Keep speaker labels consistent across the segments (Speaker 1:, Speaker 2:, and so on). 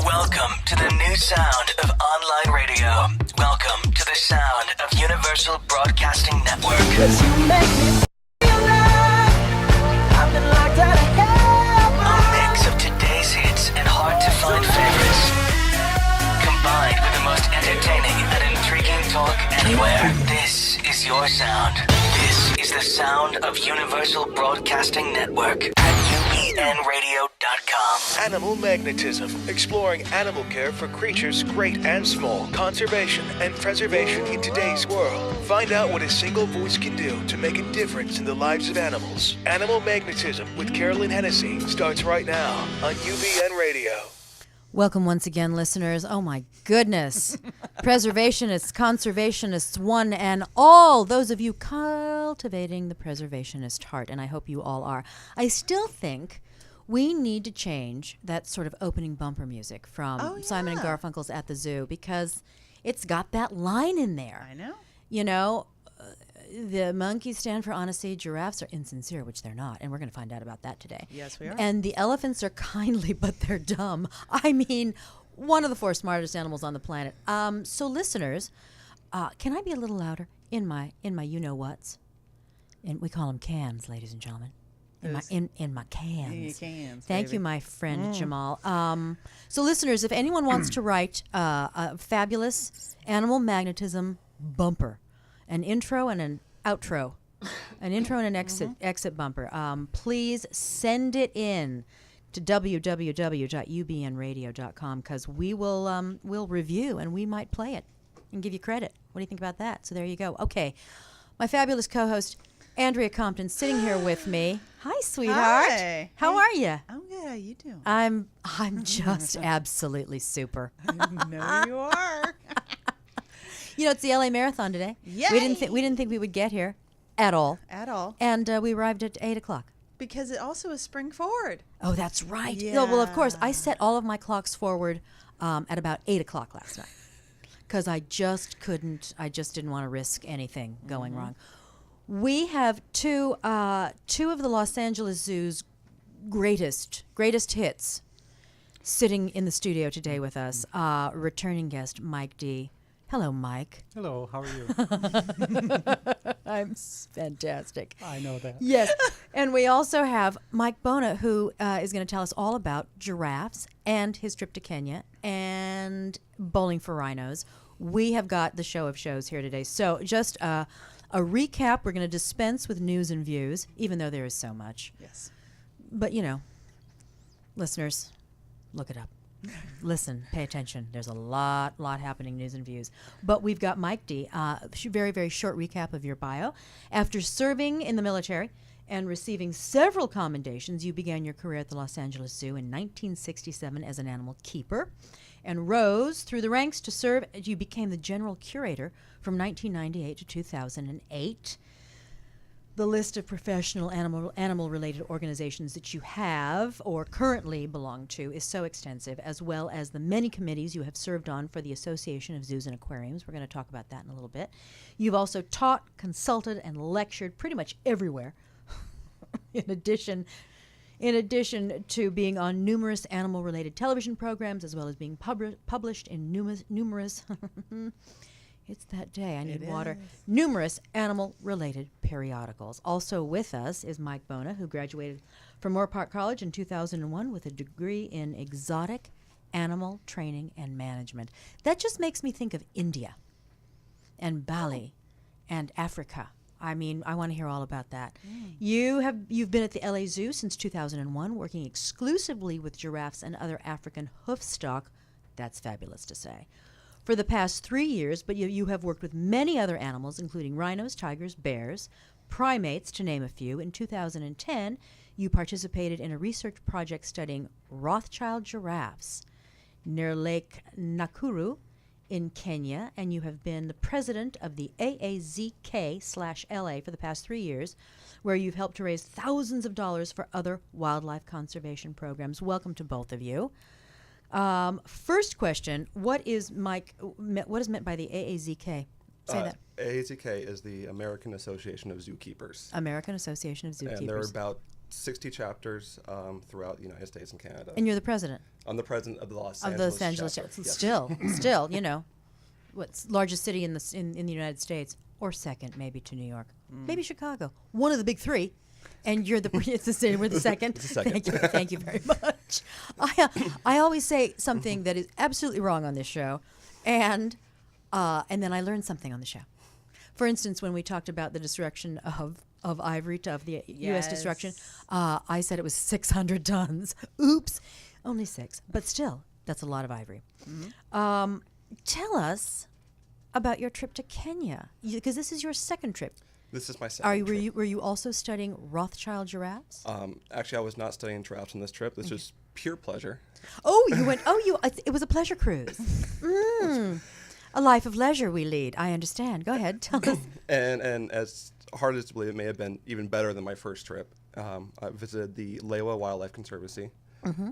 Speaker 1: Welcome to the new sound of online radio. Welcome to the sound of Universal Broadcasting Network. 'Cause you make me feel like I've been locked out of hell. A mix of today's hits and hard-to-find favorites, combined with the most entertaining and intriguing talk anywhere. This is your sound. This is the sound of Universal Broadcasting Network at ubnradio.com.
Speaker 2: Animal Magnetism, exploring animal care for creatures great and small, conservation and preservation in today's world. Find out what a single voice can do to make a difference in the lives of animals. Animal Magnetism with Carolyn Hennesy starts right now on UBN Radio.
Speaker 3: Welcome once again, listeners. Oh my goodness. Preservationists, conservationists, one and all. Those of you cultivating the preservationist heart, and I hope you all are. I still think we need to change that sort of opening bumper music from Simon and Garfunkel's At the Zoo, because it's got that line in there.
Speaker 4: I know.
Speaker 3: You know, the monkeys stand for honesty, giraffes are insincere, which they're not, and we're going to find out about that today.
Speaker 4: Yes, we are.
Speaker 3: And the elephants are kindly, but they're dumb. I mean, one of the four smartest animals on the planet. So listeners, can I be a little louder in my you-know-whats? And we call them cans, ladies and gentlemen. In my cans.
Speaker 4: Cans,
Speaker 3: Thank
Speaker 4: baby.
Speaker 3: you, my friend Jamal. So listeners, if anyone wants to write a fabulous animal magnetism bumper, an intro and an outro, an intro and an exit bumper, please send it in to www.ubnradio.com, because we'll review and we might play it and give you credit. What do you think about that? So there you go. Okay, my fabulous co-host Andrea Compton sitting here with me. Hi, sweetheart.
Speaker 4: Hi.
Speaker 3: How are you?
Speaker 4: Oh, yeah, you do.
Speaker 3: I'm just absolutely super.
Speaker 4: I know you are.
Speaker 3: You know, it's the LA Marathon today.
Speaker 4: Yay!
Speaker 3: We didn't think we would get here at all.
Speaker 4: At all.
Speaker 3: And we arrived at 8 o'clock.
Speaker 4: Because it also is spring forward.
Speaker 3: Oh, that's right.
Speaker 4: Yeah.
Speaker 3: No, well, of course, I set all of my clocks forward at about 8 o'clock last night, because I just didn't want to risk anything going wrong. We have two of the Los Angeles Zoo's greatest hits sitting in the studio today with us. Returning guest Mike D. Hello, Mike.
Speaker 5: Hello, how are you?
Speaker 3: I'm fantastic.
Speaker 5: I know that.
Speaker 3: Yes. And we also have Mike Bona, who is going to tell us all about giraffes and his trip to Kenya and bowling for rhinos. We have got the show of shows here today. So just a recap. We're going to dispense with news and views, even though there is so much.
Speaker 4: Yes.
Speaker 3: But, you know, listeners, look it up. Listen, pay attention. There's a lot happening, news and views. But we've got Mike D. Very, very short recap of your bio. After serving in the military and receiving several commendations, you began your career at the Los Angeles Zoo in 1967 as an animal keeper and rose through the ranks to serve. You became the General Curator from 1998 to 2008. The list of professional animal-related organizations that you have or currently belong to is so extensive, as well as the many committees you have served on for the Association of Zoos and Aquariums. We're going to talk about that in a little bit. You've also taught, consulted, and lectured pretty much everywhere, in addition to being on numerous animal-related television programs, as well as being published in numerous it's that day. I need water. Numerous animal-related periodicals. Also with us is Mike Bona, who graduated from Moorpark College in 2001 with a degree in exotic animal training and management. That just makes me think of India and Bali and Africa. I mean, I want to hear all about that. You've been at the LA Zoo since 2001, working exclusively with giraffes and other African hoofstock. That's fabulous to say. For the past 3 years, but you have worked with many other animals, including rhinos, tigers, bears, primates, to name a few. In 2010, you participated in a research project studying Rothschild giraffes near Lake Nakuru in Kenya, and you have been the president of the AAZK/LA for the past 3 years, where you've helped to raise thousands of dollars for other wildlife conservation programs. Welcome to both of you. First question, what is meant by the AAZK? Say that.
Speaker 6: AAZK is the American Association of Zookeepers.
Speaker 3: American Association of Zookeepers.
Speaker 6: And there are about
Speaker 5: 60 chapters throughout the United States and Canada.
Speaker 3: And you're the president
Speaker 5: I'm the president of the Los
Speaker 3: of
Speaker 5: Angeles
Speaker 3: the Los Angeles
Speaker 5: chapter.
Speaker 3: chapter.
Speaker 5: Yes.
Speaker 3: Still, you know, what's largest city in the United States, or second maybe to New York, maybe Chicago, one of the big three. And you're the it's the city. We're the second.
Speaker 5: It's the second.
Speaker 3: Thank you very much. I always say something that is absolutely wrong on this show, and then I learn something on the show. For instance, when we talked about the destruction of ivory, of the U.S. destruction, I said it was 600 tons. Oops, only 6, but still, that's a lot of ivory. Tell us about your trip to Kenya, because this is your second trip.
Speaker 5: This is my second trip.
Speaker 3: Were you also studying Rothschild giraffes?
Speaker 5: Actually, I was not studying giraffes on this trip. This was pure pleasure.
Speaker 3: Oh, you went. It was a pleasure cruise. A life of leisure we lead. I understand. Go ahead, tell us.
Speaker 5: And as hard as to believe, it may have been even better than my first trip. I visited the Lewa Wildlife Conservancy,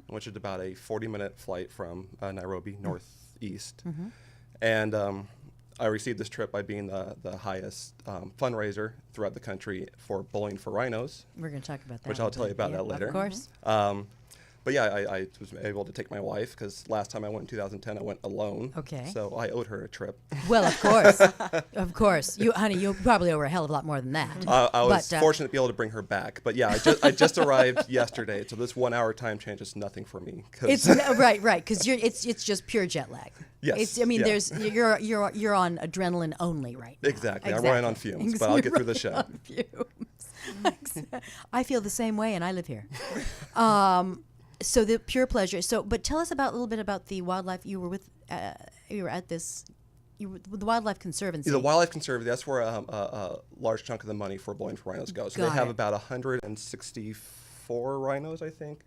Speaker 5: which is about a 40-minute flight from Nairobi, northeast. And I received this trip by being the highest fundraiser throughout the country for Bowling for Rhinos.
Speaker 3: We're going to talk about that.
Speaker 5: Which I'll tell you about that later.
Speaker 3: Of course.
Speaker 5: But yeah, I was able to take my wife because last time I went in 2010, I went alone.
Speaker 3: Okay.
Speaker 5: So I owed her a trip.
Speaker 3: Well, of course. Of course. You probably owe her a hell of a lot more than that.
Speaker 5: I was fortunate to be able to bring her back. But yeah, I just arrived yesterday, so this 1 hour time change is nothing for me.
Speaker 3: It's right, because it's just pure jet lag.
Speaker 5: Yes.
Speaker 3: There's you're on adrenaline only right now.
Speaker 5: Exactly. I'm running on fumes, but I'll get through the show.
Speaker 3: I feel the same way, and I live here. So the pure pleasure. But tell us a little bit about the wildlife you were with. You were at this. You were with the Wildlife Conservancy.
Speaker 5: The Wildlife Conservancy. That's where a large chunk of the money for Bowling for Rhinos goes. So they have about 164 rhinos, I think,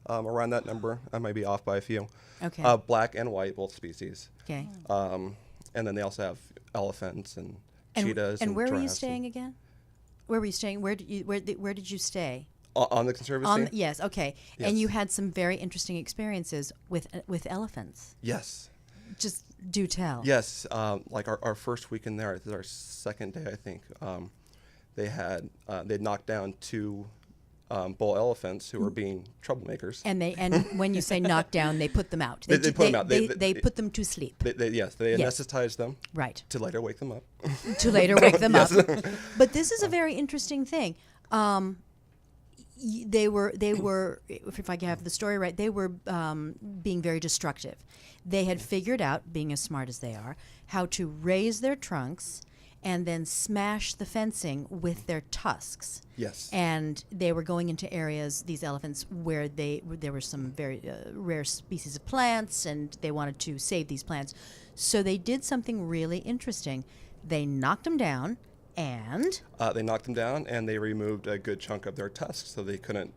Speaker 5: around that number. I might be off by a few.
Speaker 3: Okay.
Speaker 5: Black and white, both species.
Speaker 3: Okay.
Speaker 5: And then they also have elephants and cheetahs.
Speaker 3: And where were you
Speaker 5: giraffes
Speaker 3: staying again? Where were you staying? Where did you stay?
Speaker 5: On the conservancy?
Speaker 3: Yes, okay.
Speaker 5: Yes.
Speaker 3: And you had some very interesting experiences with elephants.
Speaker 5: Yes.
Speaker 3: Just do tell.
Speaker 5: Yes. Like our first week in there, this is our second day, I think. They'd knocked down 2 bull elephants who were being troublemakers.
Speaker 3: And when you say knock down, they put them out.
Speaker 5: They put them out.
Speaker 3: They put them to sleep.
Speaker 5: They anesthetized them.
Speaker 3: Right.
Speaker 5: To later wake them up.
Speaker 3: To later wake them
Speaker 5: Yes.
Speaker 3: up. But this is a very interesting thing. They were, if I have the story right, they were being very destructive. They had figured out, being as smart as they are, how to raise their trunks and then smash the fencing with their tusks.
Speaker 5: Yes.
Speaker 3: And they were going into areas, these elephants, where there were some very rare species of plants, and they wanted to save these plants. So they did something really interesting. They knocked them down, and
Speaker 5: they knocked them down, and they removed a good chunk of their tusks, so they couldn't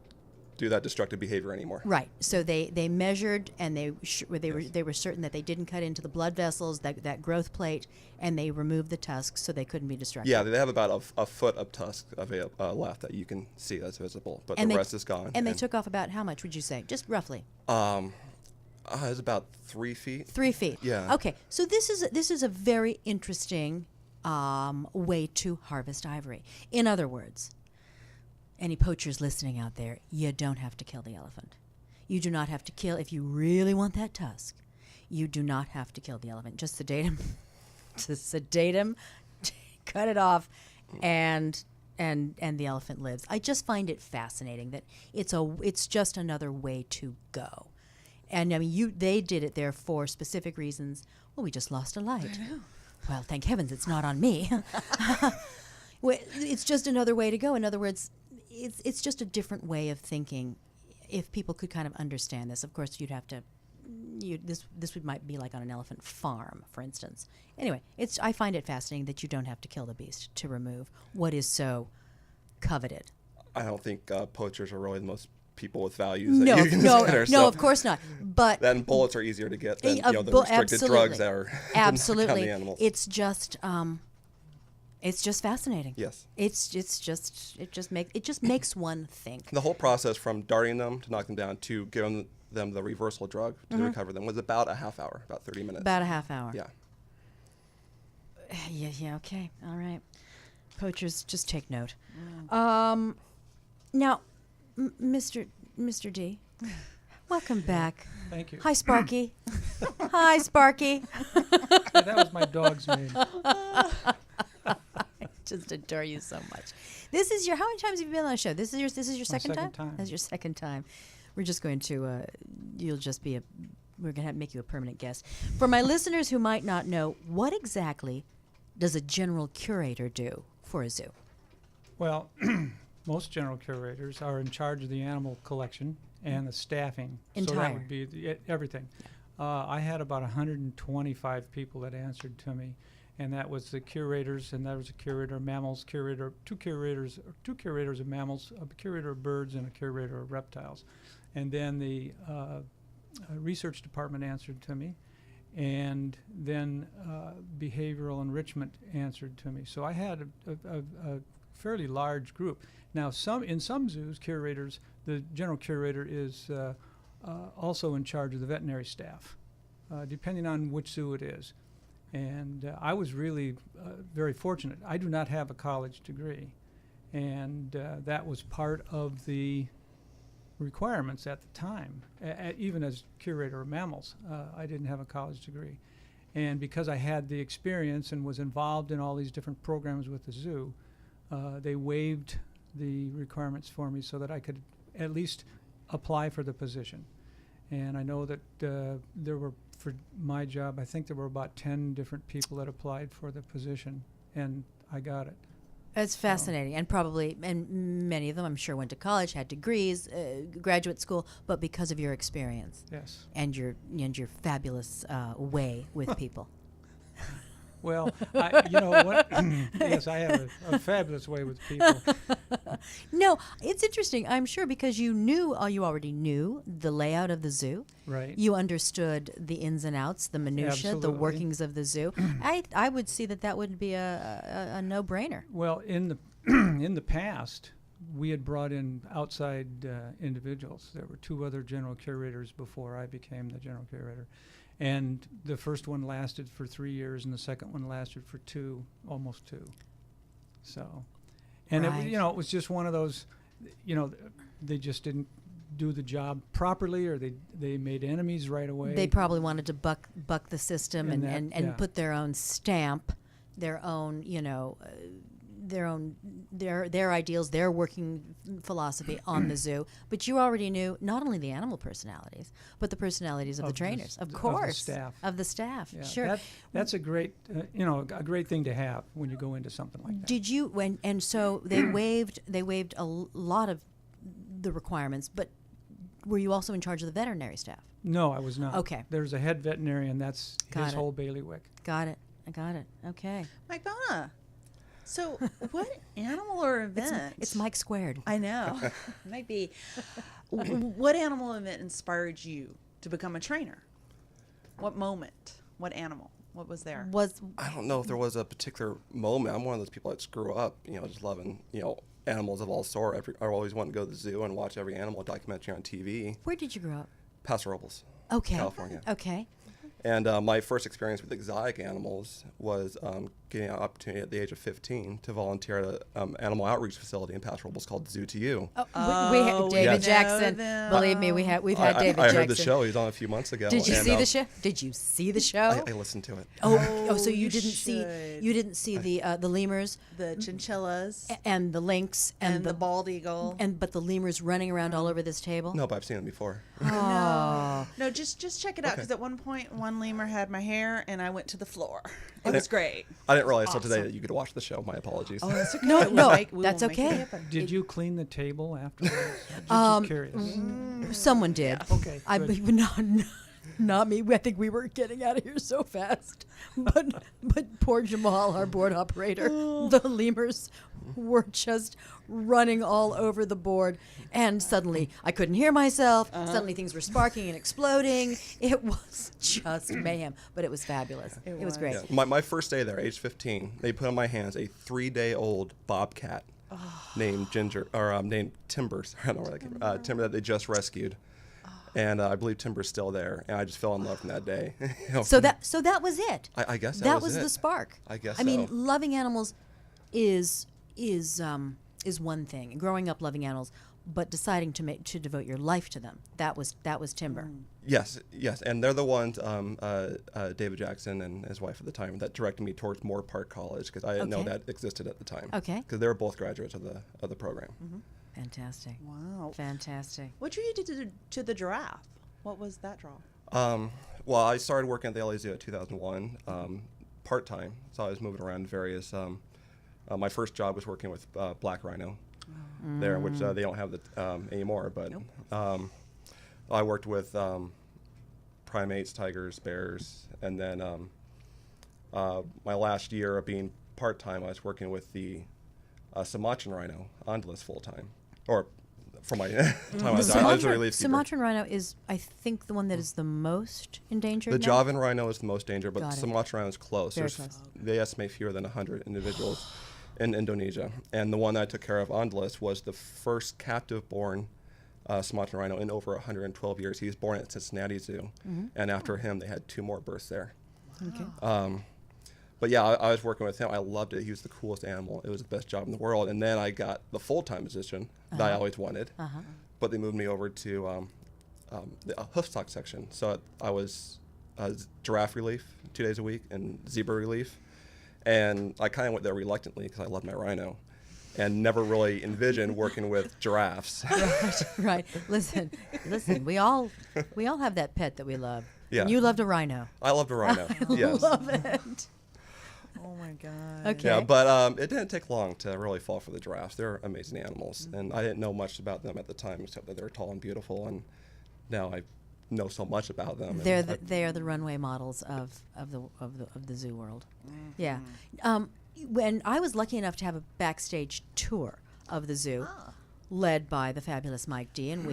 Speaker 5: do that destructive behavior anymore.
Speaker 3: Right. So they measured, and they were certain that they didn't cut into the blood vessels, that growth plate, and they removed the tusks so they couldn't be destructive.
Speaker 5: Yeah, they have about a foot of tusk left that you can see that's visible, but the rest is gone.
Speaker 3: And they took off about how much, would you say? Just roughly.
Speaker 5: It was about 3 feet.
Speaker 3: 3 feet.
Speaker 5: Yeah.
Speaker 3: Okay. So this is a very interesting way to harvest ivory. In other words, any poachers listening out there, you don't have to kill the elephant. You do not have to kill, if you really want that tusk, you do not have to kill the elephant. Just sedate him, cut it off, and the elephant lives. I just find it fascinating that it's just another way to go. And I mean, they did it there for specific reasons. Well, we just lost a light. Well, thank heavens it's not on me. It's just another way to go. In other words, it's just a different way of thinking. If people could kind of understand this, of course, you'd have to. This might be like on an elephant farm, for instance. Anyway, I find it fascinating that you don't have to kill the beast to remove what is so coveted.
Speaker 5: I don't think poachers are really the most people with values that you can consider.
Speaker 3: No, of course not. But
Speaker 5: then bullets are easier to get than the restricted
Speaker 3: absolutely.
Speaker 5: drugs that are
Speaker 3: absolutely.
Speaker 5: on the animals.
Speaker 3: It's just fascinating.
Speaker 5: Yes.
Speaker 3: It just makes one think.
Speaker 5: The whole process from darting them to knock them down to giving them the reversal drug to recover them was about a half hour, about 30 minutes.
Speaker 3: About a half hour.
Speaker 5: Yeah.
Speaker 3: Yeah, okay. All right. Poachers, just take note. Now, Mr. D, welcome back.
Speaker 6: Thank you.
Speaker 3: Hi, Sparky. Hi, Sparky.
Speaker 6: Yeah, that was my dog's name.
Speaker 3: I just adore you so much. This is your. How many times have you been on the show? This is your second time.
Speaker 6: second time.
Speaker 3: That's your second time. We're just going to. You'll just be a. We're going to make you a permanent guest. For my listeners who might not know, what exactly does a general curator do for a zoo?
Speaker 6: Well, most general curators are in charge of the animal collection and the staffing. So
Speaker 3: Entire.
Speaker 6: that would be everything. I had about 125 people that answered to me, and that was the curators, and that was a curator of mammals, two curators of mammals, a curator of birds, and a curator of reptiles. And then the research department answered to me, and then behavioral enrichment answered to me. So I had a fairly large group. Now, in some zoos, curators, the general curator is also in charge of the veterinary staff, depending on which zoo it is. And I was really very fortunate. I do not have a college degree, and that was part of the requirements at the time. Even as curator of mammals, I didn't have a college degree. And because I had the experience and was involved in all these different programs with the zoo, they waived the requirements for me so that I could at least apply for the position. And I know that there were, for my job, I think there were about 10 different people that applied for the position, and I got it.
Speaker 3: It's fascinating, and many of them, I'm sure, went to college, had degrees, graduate school, but because of your experience,
Speaker 6: Yes.
Speaker 3: and your fabulous way with people.
Speaker 6: Well, you know what? Yes, I have a fabulous way with people.
Speaker 3: No, it's interesting, I'm sure, because you already knew the layout of the zoo.
Speaker 6: Right.
Speaker 3: You understood the ins and outs, the minutiae, the
Speaker 6: Absolutely.
Speaker 3: workings of the zoo. I would see that would be a no-brainer.
Speaker 6: Well, in the in the past, we had brought in outside individuals. There were two other general curators before I became the general curator. And the first one lasted for 3 years, and the second one lasted for almost two. So, and
Speaker 3: Right.
Speaker 6: it was just one of those, they just didn't do the job properly, or they made enemies right away.
Speaker 3: They probably wanted to buck the system
Speaker 6: And
Speaker 3: and
Speaker 6: that- yeah.
Speaker 3: put their own stamp, their own, their ideals, their working philosophy on the zoo. But you already knew not only the animal personalities, but the personalities of the trainers, of course,
Speaker 6: of the staff.
Speaker 3: staff.
Speaker 6: Yeah,
Speaker 3: Sure.
Speaker 6: that's a great, a great thing to have when you go into something like that.
Speaker 3: Did you and so they waived a lot of the requirements, but were you also in charge of the veterinary staff?
Speaker 6: No, I was not.
Speaker 3: Okay.
Speaker 6: There's a head veterinarian. That's
Speaker 3: Got
Speaker 6: his
Speaker 3: it.
Speaker 6: whole bailiwick.
Speaker 3: Got it. I got it. Okay.
Speaker 4: Mike Bona. So, what animal or event?
Speaker 3: It's Mike squared.
Speaker 4: I know. Might be. What animal event inspired you to become a trainer? What moment? What animal? What was there?
Speaker 5: I don't know if there was a particular moment. I'm one of those people that just grew up, just loving, animals of all sorts. I always wanted to go to the zoo and watch every animal documentary on TV.
Speaker 3: Where did you grow up?
Speaker 5: Paso Robles,
Speaker 3: Okay.
Speaker 5: California.
Speaker 3: Okay.
Speaker 5: And my first experience with exotic animals was getting an opportunity at the age of 15 to volunteer at an animal outreach facility in Paso Robles called Zoo to You.
Speaker 3: We have David
Speaker 5: Yes.
Speaker 3: Jackson.
Speaker 4: them.
Speaker 3: Believe me, we've had David
Speaker 5: I
Speaker 3: Jackson.
Speaker 5: heard the show. He was on a few months ago.
Speaker 3: Did you
Speaker 5: and,
Speaker 3: see the show? Did you see the show?
Speaker 5: I listened to it.
Speaker 3: Oh, so you
Speaker 4: you
Speaker 3: didn't
Speaker 4: should.
Speaker 3: see the lemurs
Speaker 4: The chinchillas
Speaker 3: and the lynx
Speaker 4: and the bald eagle.
Speaker 3: but the lemurs running around all over this table.
Speaker 5: No, but I've seen it before.
Speaker 3: Oh.
Speaker 4: No, just check it out, because at one point one lemur had my hair and I went to the floor. It
Speaker 5: Okay.
Speaker 4: was great.
Speaker 5: I didn't realize till today that you could watch the show. My apologies.
Speaker 4: Oh, that's okay.
Speaker 3: No,
Speaker 4: We will
Speaker 3: no,
Speaker 4: make- we
Speaker 3: that's
Speaker 4: will make it
Speaker 3: okay.
Speaker 4: happen.
Speaker 6: Did you clean the table afterwards? Just curious.
Speaker 3: Someone did.
Speaker 6: Okay,
Speaker 3: I
Speaker 6: good.
Speaker 3: but not me. I think we were getting out of here so fast. But poor Jamal, our board operator, the lemurs were just running all over the board, and suddenly I couldn't hear myself. Suddenly things were sparking and exploding. It was just mayhem, but it was fabulous. It was
Speaker 4: was.
Speaker 3: great.
Speaker 5: Yeah, my first day there, age 15, they put in my hands a 3-day-old bobcat named named Timbers. I don't know where that came from. Timber that they just rescued. And I believe Timber's still there, and I just fell in love from that day.
Speaker 3: So that was it.
Speaker 5: I guess
Speaker 3: that
Speaker 5: was
Speaker 3: was the
Speaker 5: it.
Speaker 3: spark.
Speaker 5: I guess
Speaker 3: I mean,
Speaker 5: so.
Speaker 3: loving animals is one thing. Growing up loving animals, but deciding to devote your life to them. That was timber.
Speaker 5: Yes, and they're the ones, David Jackson and his wife at the time, that directed me towards Moore Park College, because I didn't know
Speaker 3: Okay.
Speaker 5: that existed at the time.
Speaker 3: Okay.
Speaker 5: Because they were both graduates of the program.
Speaker 3: Fantastic.
Speaker 4: Wow.
Speaker 3: Fantastic.
Speaker 4: What drew you to the giraffe? What was that draw?
Speaker 5: Well, I started working at the LA Zoo in 2001, part-time, so I was moving around various. My first job was working with black rhino there, which they don't have anymore, but I worked with primates, tigers, bears, and then my last year of being part-time, I was working with the Sumatran rhino, Andalus, full-time, or for my time I was a relief keeper.
Speaker 3: Sumatran rhino is, I think, the one that is the most endangered.
Speaker 5: The
Speaker 3: now?
Speaker 5: Javan rhino is the most dangerous, but
Speaker 3: Got
Speaker 5: the
Speaker 3: it.
Speaker 5: Sumatran rhino is close.
Speaker 3: Very close.
Speaker 5: They estimate fewer than 100 individuals in Indonesia. And the one I took care of, Andalus, was the first captive-born Sumatran rhino in over 112 years. He was born at Cincinnati Zoo, and after him, they had 2 more births there.
Speaker 3: Okay.
Speaker 5: But yeah, I was working with him. I loved it. He was the coolest animal. It was the best job in the world. And then I got the full-time position that I always wanted. But they moved me over to the hoofstock section. So I was giraffe relief 2 days a week and zebra relief. And I kind of went there reluctantly because I loved my rhino and never really envisioned working with giraffes.
Speaker 3: Right. Listen. We all have that pet that we love.
Speaker 5: Yeah.
Speaker 3: And you loved a rhino.
Speaker 5: I loved a rhino. Yes.
Speaker 3: Love it.
Speaker 4: Oh my God.
Speaker 3: Okay.
Speaker 5: Yeah, but it didn't take long to really fall for the giraffes. They're amazing animals, and I didn't know much about them at the time except that they're tall and beautiful. And now I know so much about them.
Speaker 3: They are the runway models of the zoo world. Yeah. When I was lucky enough to have a backstage tour of the zoo, led by the fabulous Mike D, and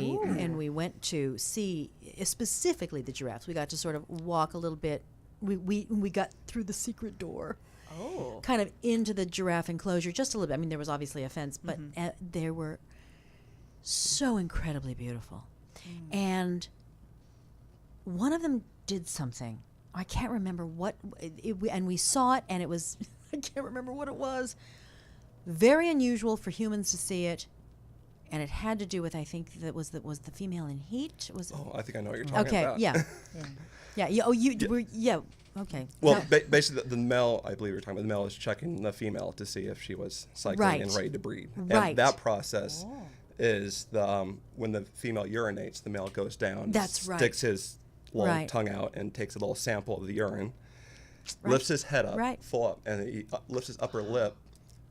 Speaker 3: we went to see specifically the giraffes. We got to sort of walk a little bit. We got through the secret door.
Speaker 4: Oh.
Speaker 3: Kind of into the giraffe enclosure, just a little bit. I mean, there was obviously a fence, but they were so incredibly beautiful. And one of them did something. I can't remember what, and we saw it, and it was, I can't remember what it was. Very unusual for humans to see it, and it had to do with, I think, that was the female in heat. Was it?
Speaker 5: Oh, I think I know what you're talking about.
Speaker 3: Yeah. Yeah. Oh, you were. Yeah. Okay.
Speaker 5: Well,
Speaker 3: No.
Speaker 5: basically, the male, I believe you're talking about, the male is checking the female to see if she was cycling
Speaker 3: Right.
Speaker 5: and ready to breed.
Speaker 3: Right.
Speaker 5: And that process is when the female urinates, the male goes down,
Speaker 3: That's right.
Speaker 5: sticks his long
Speaker 3: Right.
Speaker 5: tongue out and takes a little sample of the urine,
Speaker 3: Right.
Speaker 5: lifts his head up,
Speaker 3: Right.
Speaker 5: full up, and he lifts his upper lip,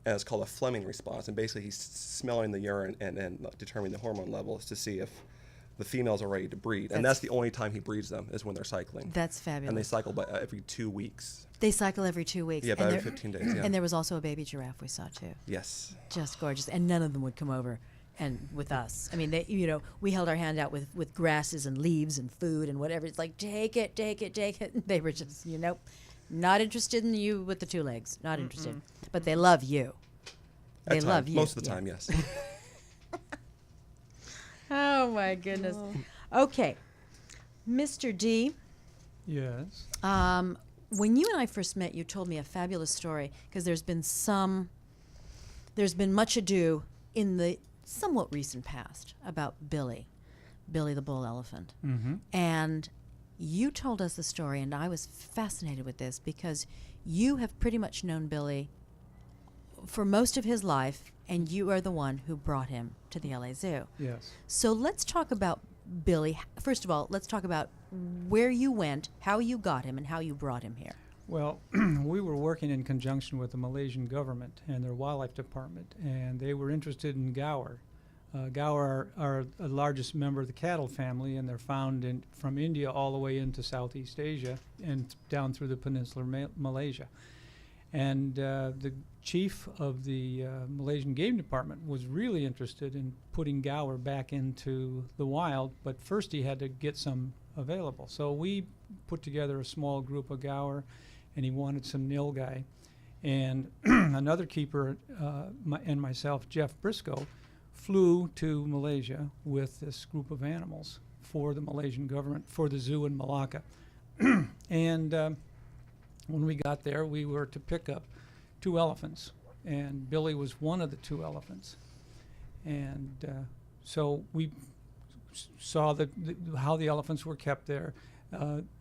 Speaker 5: and it's called a Fleming response. And basically, he's smelling the urine and determining the hormone levels to see if the females are ready to breed. And that's the only time he breeds them is when they're cycling.
Speaker 3: That's fabulous.
Speaker 5: And they cycle every 2 weeks.
Speaker 3: They cycle every 2 weeks.
Speaker 5: Yeah,
Speaker 3: and
Speaker 5: about every
Speaker 3: there-
Speaker 5: 15 days. Yeah.
Speaker 3: And there was also a baby giraffe we saw too.
Speaker 5: Yes.
Speaker 3: Just gorgeous, and none of them would come over and with us. I mean, we held our hand out with grasses and leaves and food and whatever. It's like, take it. And they were just, not interested in you with the 2 legs. Not interested. But they love you. They
Speaker 5: At
Speaker 3: love
Speaker 5: times.
Speaker 3: you.
Speaker 5: Most of the
Speaker 3: yeah.
Speaker 5: time, yes.
Speaker 3: Oh my goodness. Okay, Mr. D.
Speaker 6: Yes.
Speaker 3: When you and I first met, you told me a fabulous story because there's been much ado in the somewhat recent past about Billy the bull elephant.
Speaker 6: Mm-hmm.
Speaker 3: And you told us the story, and I was fascinated with this because you have pretty much known Billy for most of his life, and you are the one who brought him to the LA Zoo.
Speaker 6: Yes.
Speaker 3: So let's talk about Billy. First of all, let's talk about where you went, how you got him, and how you brought him here.
Speaker 6: Well, we were working in conjunction with the Malaysian government and their wildlife department, and they were interested in gaur. Gaur are the largest member of the cattle family, and they're found from India all the way into Southeast Asia and down through the peninsular Malaysia. And the chief of the Malaysian Game Department was really interested in putting gaur back into the wild, but first he had to get some available. So we put together a small group of gaur, and he wanted some nilgai. And another keeper and myself, Jeff Briscoe, flew to Malaysia with this group of animals for the Malaysian government, for the zoo in Malacca. And when we got there, we were to pick up 2 elephants, and Billy was one of the 2 elephants. And so we saw how the elephants were kept there.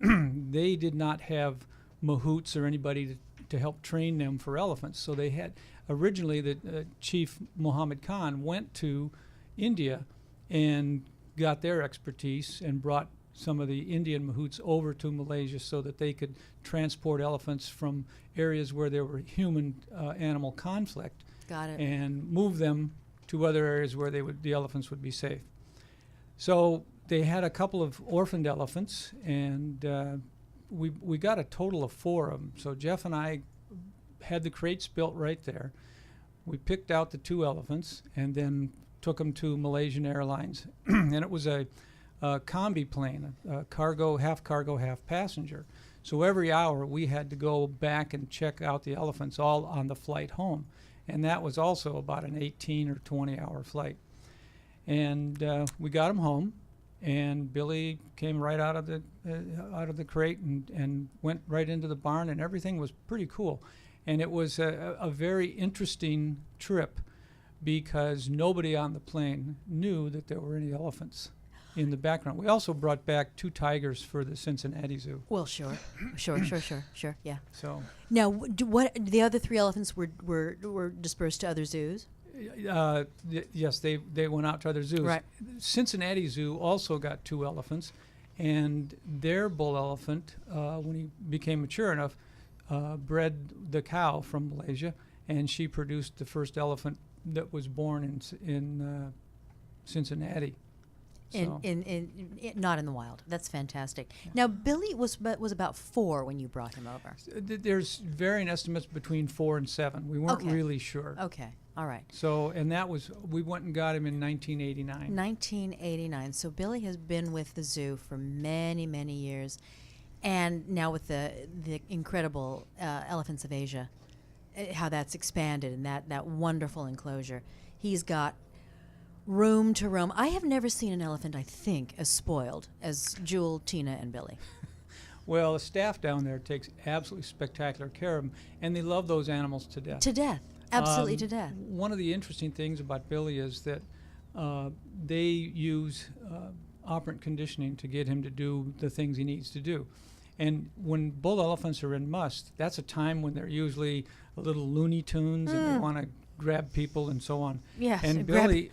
Speaker 6: They did not have mahouts or anybody to help train them for elephants. So they had originally the Chief Muhammad Khan went to India and got their expertise and brought some of the Indian mahouts over to Malaysia so that they could transport elephants from areas where there were human animal conflict.
Speaker 3: Got it.
Speaker 6: And move them to other areas where the elephants would be safe. So they had a couple of orphaned elephants, and we got a total of 4 of them. So Jeff and I had the crates built right there. We picked out the 2 elephants and then took them to Malaysian Airlines. And it was a combi plane, a cargo, half passenger. So every hour we had to go back and check out the elephants all on the flight home. And that was also about an 18 or 20-hour flight. And we got them home, and Billy came right out of the crate and went right into the barn, and everything was pretty cool. And it was a very interesting trip because nobody on the plane knew that there were any elephants in the background. We also brought back 2 tigers for the Cincinnati Zoo.
Speaker 3: Well, sure, yeah.
Speaker 6: So
Speaker 3: Now, what the other 3 elephants were dispersed to other zoos?
Speaker 6: yes, they went out to other zoos.
Speaker 3: Right.
Speaker 6: Cincinnati Zoo also got 2 elephants, and their bull elephant, when he became mature enough, bred the cow from Malaysia, and she produced the first elephant that was born in Cincinnati. So.
Speaker 3: Not in the wild. That's fantastic. Yeah. Now, Billy was about 4 when you brought him over.
Speaker 6: There's varying estimates between 4 and 7. We weren't really sure.
Speaker 3: Okay, all right.
Speaker 6: So, and that was, we went and got him in 1989.
Speaker 3: 1989. So Billy has been with the zoo for many, many years, and now with the incredible Elephants of Asia, how that's expanded and that wonderful enclosure. He's got room to roam. I have never seen an elephant, I think, as spoiled as Jewel, Tina, and Billy.
Speaker 6: Well, the staff down there takes absolutely spectacular care of them, and they love those animals to death.
Speaker 3: To death. Absolutely to death.
Speaker 6: One of the interesting things about Billy is that they use operant conditioning to get him to do the things he needs to do. And when bull elephants are in must, that's a time when they're usually a little Looney Tunes and they want to grab people and so on.
Speaker 3: Yes.
Speaker 6: And Billy,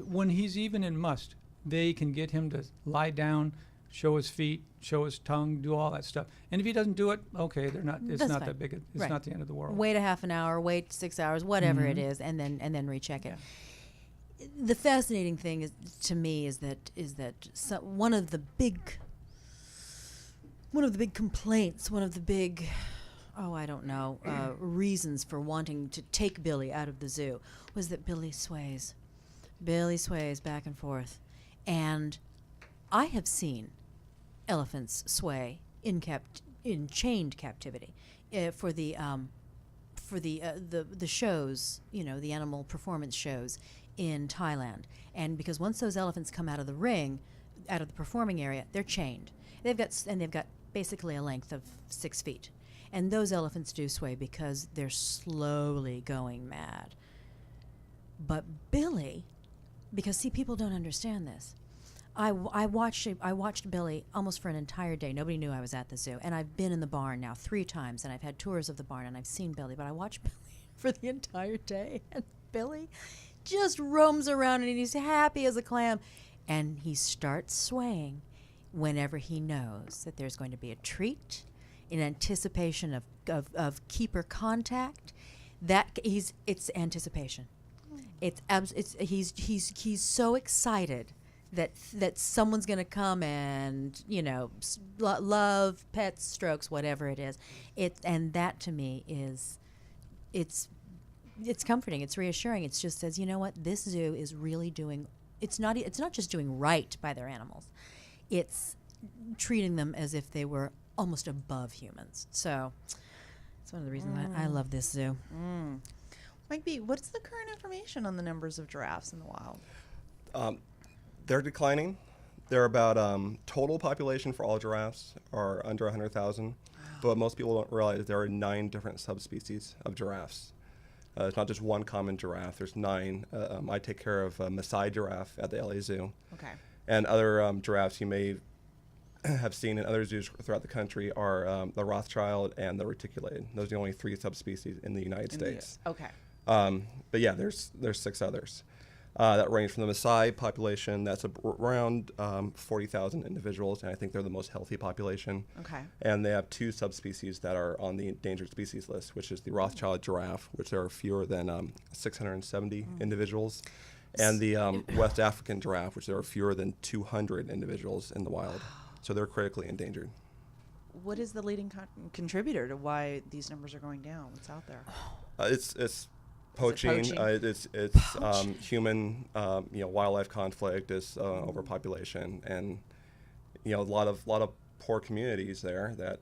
Speaker 6: when he's even in must, they can get him to lie down, show his feet, show his tongue, do all that stuff. And if he doesn't do it, okay, it's
Speaker 3: That's
Speaker 6: not
Speaker 3: fine.
Speaker 6: that big. It's not the end of the world.
Speaker 3: Wait a half an hour, wait 6 hours, whatever it is, and then recheck it. The fascinating thing is, to me, is that one of the big complaints, one of the big reasons for wanting to take Billy out of the zoo was that Billy sways back and forth, and I have seen elephants sway in chained captivity for the shows, the animal performance shows in Thailand. And because once those elephants come out of the ring, out of the performing area, they're chained. They've got basically a length of 6 feet. And those elephants do sway because they're slowly going mad. But Billy, because people don't understand this. I watched Billy almost for an entire day. Nobody knew I was at the zoo. And I've been in the barn now 3 times, and I've had tours of the barn, and I've seen Billy. But I watched Billy for the entire day. And Billy just roams around, and he's happy as a clam. And he starts swaying whenever he knows that there's going to be a treat, in anticipation of keeper contact. It's anticipation. He's so excited that someone's going to come and love, pets, strokes, whatever it is. And that to me is it's comforting. It's reassuring. It just says, you know what, this zoo is really doing. It's not just doing right by their animals. It's treating them as if they were almost above humans. So it's one of the reasons why I love this zoo.
Speaker 4: Mike B., what's the current information on the numbers of giraffes in the wild?
Speaker 5: They're declining. They're about total population for all giraffes are under 100,000. But what most people don't realize, there are 9 different subspecies of giraffes. It's not just one common giraffe. There's 9. I take care of Maasai giraffe at the LA Zoo.
Speaker 4: Okay.
Speaker 5: And other giraffes you may have seen in other zoos throughout the country are the Rothschild and the reticulated. Those are the only 3 subspecies in the United States.
Speaker 4: Okay.
Speaker 5: But yeah, there's 6 others that range from the Maasai population. That's around 40,000 individuals, and I think they're the most healthy population.
Speaker 4: Okay.
Speaker 5: And they have 2 subspecies that are on the endangered species list, which is the Rothschild giraffe, which there are fewer than 670 individuals, and the West African giraffe, which there are fewer than 200 individuals in the wild. So they're critically endangered.
Speaker 4: What is the leading contributor to why these numbers are going down? What's out there?
Speaker 5: It's poaching.
Speaker 4: poaching?
Speaker 5: It's human, wildlife conflict. It's overpopulation, and a lot of poor communities there that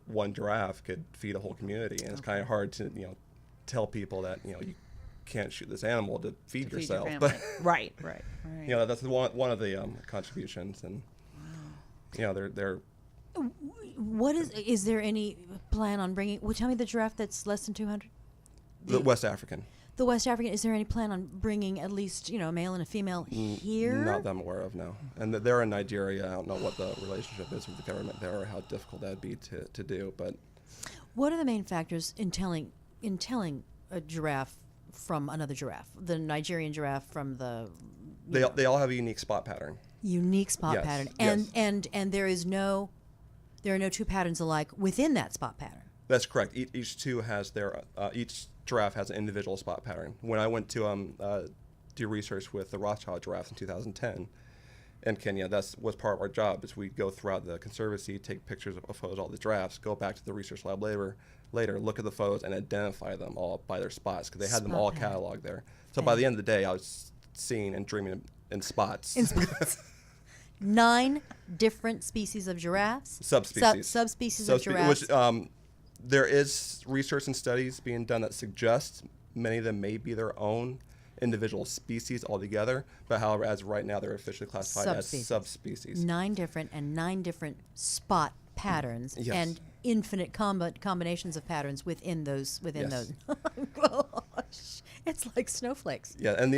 Speaker 5: one giraffe could feed a whole community, and it's kind of hard to tell people that you can't shoot this animal to feed yourself. But
Speaker 4: right.
Speaker 5: that's one of the contributions, and they're.
Speaker 3: What is there any plan on bringing? Well, tell me the giraffe that's less than 200.
Speaker 5: The West African.
Speaker 3: The West African. Is there any plan on bringing at least a male and a female here?
Speaker 5: Not that I'm aware of, no. And they're in Nigeria. I don't know what the relationship is with the government there, or how difficult that'd be to do. But
Speaker 3: what are the main factors in telling a giraffe from another giraffe? The Nigerian giraffe from the.
Speaker 5: They all have a unique spot pattern.
Speaker 3: Unique spot
Speaker 5: Yes,
Speaker 3: pattern,
Speaker 5: yes.
Speaker 3: and there are no 2 patterns alike within that spot pattern.
Speaker 5: That's correct. Each giraffe has an individual spot pattern. When I went to do research with the Rothschild giraffe in 2010 in Kenya, that was part of our job. Is we'd go throughout the conservancy, take pictures of photos of all the giraffes, go back to the research lab later, look at the photos and identify them all by their spots, because they had them all cataloged there. So by the end of the day, I was seeing and dreaming in spots.
Speaker 3: 9 different species of giraffes.
Speaker 5: Subspecies.
Speaker 3: Subspecies of giraffes.
Speaker 5: Which, there is research and studies being done that suggests many of them may be their own individual species altogether, but however, as right now, they're officially classified as subspecies.
Speaker 3: 9 different spot patterns,
Speaker 5: Yes.
Speaker 3: and infinite combinations of patterns within those.
Speaker 5: Yes.
Speaker 3: Gosh, it's like snowflakes.
Speaker 5: Yeah, and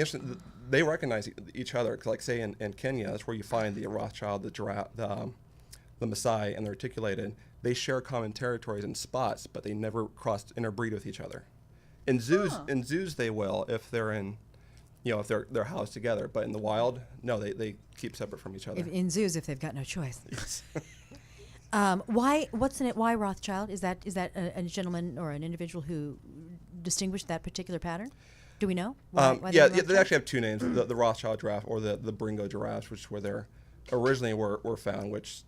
Speaker 5: they recognize each other. 'Cause like say in Kenya, that's where you find the Rothschild, the giraffe, the Maasai, and the reticulated. They share common territories and spots, but they never interbreed with each other. In zoos they will if they're in, if they're housed together. But in the wild, no, they keep separate from each other.
Speaker 3: In zoos, if they've got no choice.
Speaker 5: Yes.
Speaker 3: Why? What's in it? Why Rothschild? Is that a gentleman or an individual who distinguished that particular pattern? Do we know? Why
Speaker 5: They actually have 2 names: the Rothschild giraffe or the Bringo giraffes, which were there originally were found. Which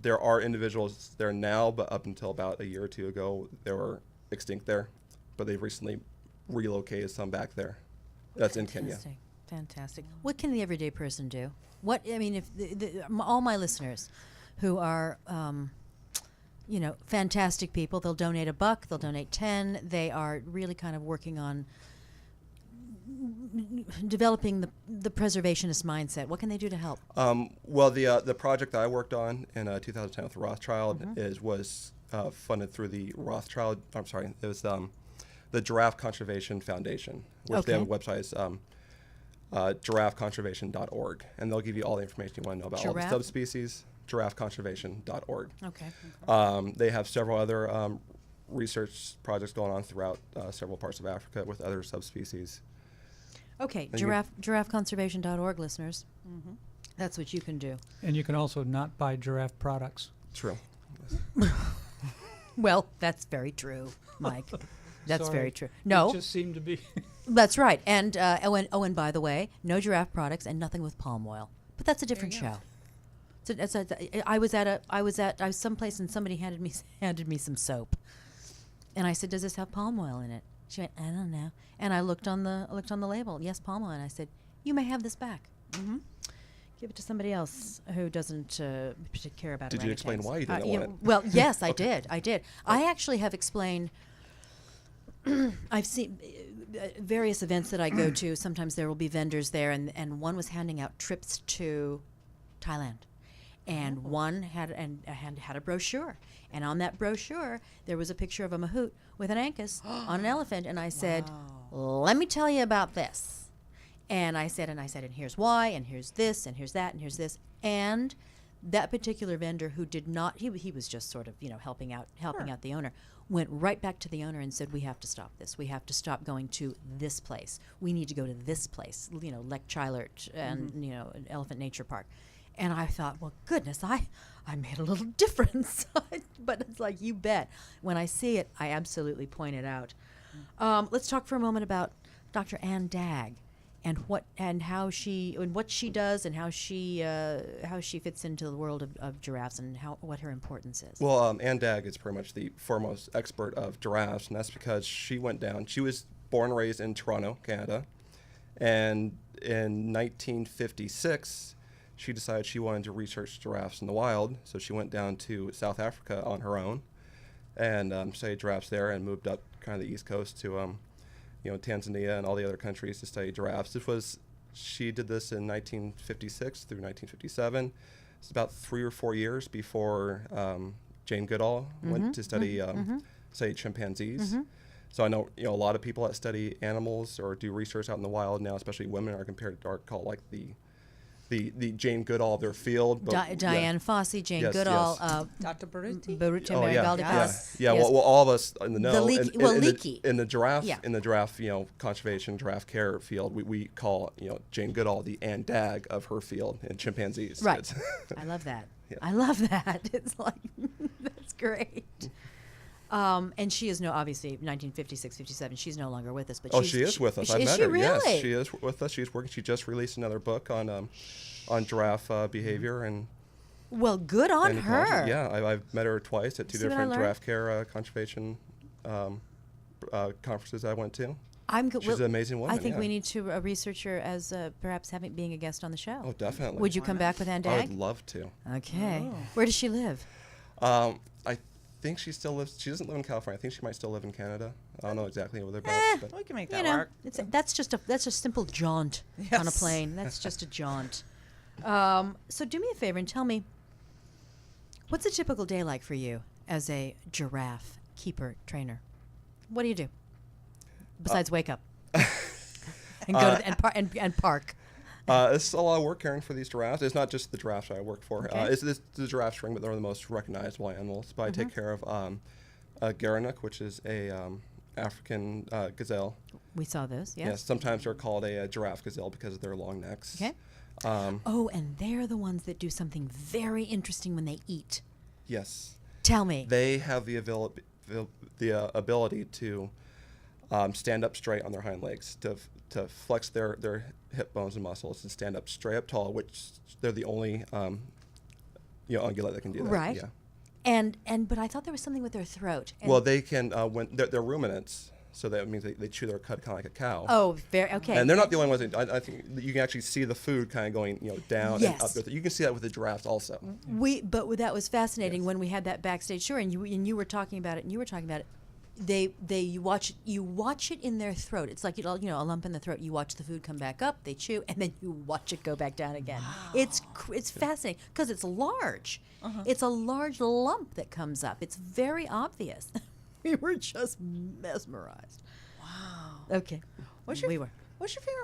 Speaker 5: there are individuals there now, but up until about a year or 2 ago, they were extinct there. But they've recently relocated some back there. That's in Kenya.
Speaker 3: Fantastic. What can the everyday person do? If all my listeners who are, fantastic people, they'll donate $1, they'll donate 10. They are really kind of working on developing the preservationist mindset. What can they do to help?
Speaker 5: Well, the project that I worked on in 2010 with Rothschild was funded through the Rothschild. I'm sorry, it was the Giraffe Conservation Foundation, which they have a website. It's giraffeconservation.org, and they'll give you all the information you want to know about all the subspecies. Giraffeconservation.org.
Speaker 3: Okay.
Speaker 5: They have several other research projects going on throughout several parts of Africa with other subspecies.
Speaker 3: Okay, giraffeconservation.org, listeners. Mm-hmm. That's what you can do.
Speaker 6: And you can also not buy giraffe products.
Speaker 5: True.
Speaker 3: Well, that's very true, Mike. That's
Speaker 6: Sorry.
Speaker 3: very true. No,
Speaker 6: It just seemed to be.
Speaker 3: that's right. And and by the way, no giraffe products and nothing with palm oil. But that's a different show. So I was someplace and somebody handed me some soap, and I said, "Does this have palm oil in it?" She went, "I don't know." And I looked on the label. Yes, palm oil. And I said, "You may have this back. Mm-hmm. Give it to somebody else who doesn't care about it."
Speaker 5: Did you explain why you didn't want it?
Speaker 3: Well, yes, I did. I actually have explained. I've seen various events that I go to. Sometimes there will be vendors there, and one was handing out trips to Thailand. and one had a brochure, and on that brochure there was a picture of a mahout with an ankus on an elephant, and I said, "Let me tell you about this." And I said, and here's why, and here's this, and here's that, and here's this, and that particular vendor who did not, he was just sort of, helping out the owner, went right back to the owner and said, "We have to stop this. We have to stop going to this place. We need to go to this place, Lake Chilert and, an Elephant Nature Park." And I thought, well, goodness, I made a little difference. But it's like, you bet. When I see it, I absolutely point it out. Let's talk for a moment about Dr. Ann Dagg and what she does and how she fits into the world of giraffes and what her importance is.
Speaker 5: Well, Ann Dagg is pretty much the foremost expert of giraffes, and that's because she went down. She was born and raised in Toronto, Canada, and in 1956, she decided she wanted to research giraffes in the wild, so she went down to South Africa on her own and studied giraffes there, and moved up kind of the East Coast to Tanzania and all the other countries to study giraffes. She did this in 1956 through 1957. It's about 3 or 4 years before Jane Goodall went to study chimpanzees. So I know a lot of people that study animals or do research out in the wild now, especially women, are called like the Jane Goodall of their field. But
Speaker 3: Diane Fossey, Jane Goodall,
Speaker 4: Dr. Baruti.
Speaker 3: Mary Valdez.
Speaker 5: Yeah. Well, all of us in the know.
Speaker 3: Leakey.
Speaker 5: In the giraffe, conservation, giraffe care field, we call Jane Goodall the Ann Dagg of her field in chimpanzees.
Speaker 3: Right. I love that. Yeah. I love that. It's like that's great. And she is obviously 1956, 57. She's no longer with us, but
Speaker 5: she is with us. I met her.
Speaker 3: Really?
Speaker 5: Yes, she is with us. She's working. She just released another book on giraffe behavior and.
Speaker 3: Well, good on her.
Speaker 5: Yeah, I've met her twice at 2 different giraffe care conservation conferences I went to. She's an amazing woman.
Speaker 3: I think we need to research her as perhaps being a guest on the show.
Speaker 5: Oh, definitely.
Speaker 3: Would you come back with Ann Dagg?
Speaker 5: I would love to.
Speaker 3: Okay. Oh. Where does she live?
Speaker 5: I think she still lives. She doesn't live in California. I think she might still live in Canada. I don't know exactly where they're based. But
Speaker 4: we can make that work.
Speaker 3: That's just a simple jaunt on a plane. That's just a jaunt. So do me a favor and tell me, what's a typical day like for you as a giraffe keeper trainer? What do you do besides wake up and go to and park?
Speaker 5: It's a lot of work caring for these giraffes. It's not just the giraffes I work for.
Speaker 3: Okay.
Speaker 5: It's the giraffe string, but they're the most recognizable animals. But I take care of a Garanuk, which is a African gazelle.
Speaker 3: We saw those, yes.
Speaker 5: Yes, sometimes they're called a giraffe gazelle because of their long necks.
Speaker 3: Okay. And they're the ones that do something very interesting when they eat.
Speaker 5: Yes.
Speaker 3: Tell me.
Speaker 5: They have the ability to stand up straight on their hind legs, to flex their hip bones and muscles and stand up straight up tall, which they're the only ungulate that can do that.
Speaker 3: Right.
Speaker 5: Yeah.
Speaker 3: But I thought there was something with their throat.
Speaker 5: Well, they can when they're ruminants, so that means they chew their cud kind of like a cow.
Speaker 3: Oh, okay.
Speaker 5: And they're not the only ones. I think you can actually see the food kind of going down and up. You can see that with the giraffes also.
Speaker 3: But that was fascinating when we had that backstage tour, and you were talking about it, you watch it in their throat. It's like a lump in the throat. You watch the food come back up, they chew, and then you watch it go back down again. Wow. It's fascinating because it's large. It's a large lump that comes up. It's very obvious. We were just mesmerized.
Speaker 4: Wow.
Speaker 3: Okay.
Speaker 4: What's your favorite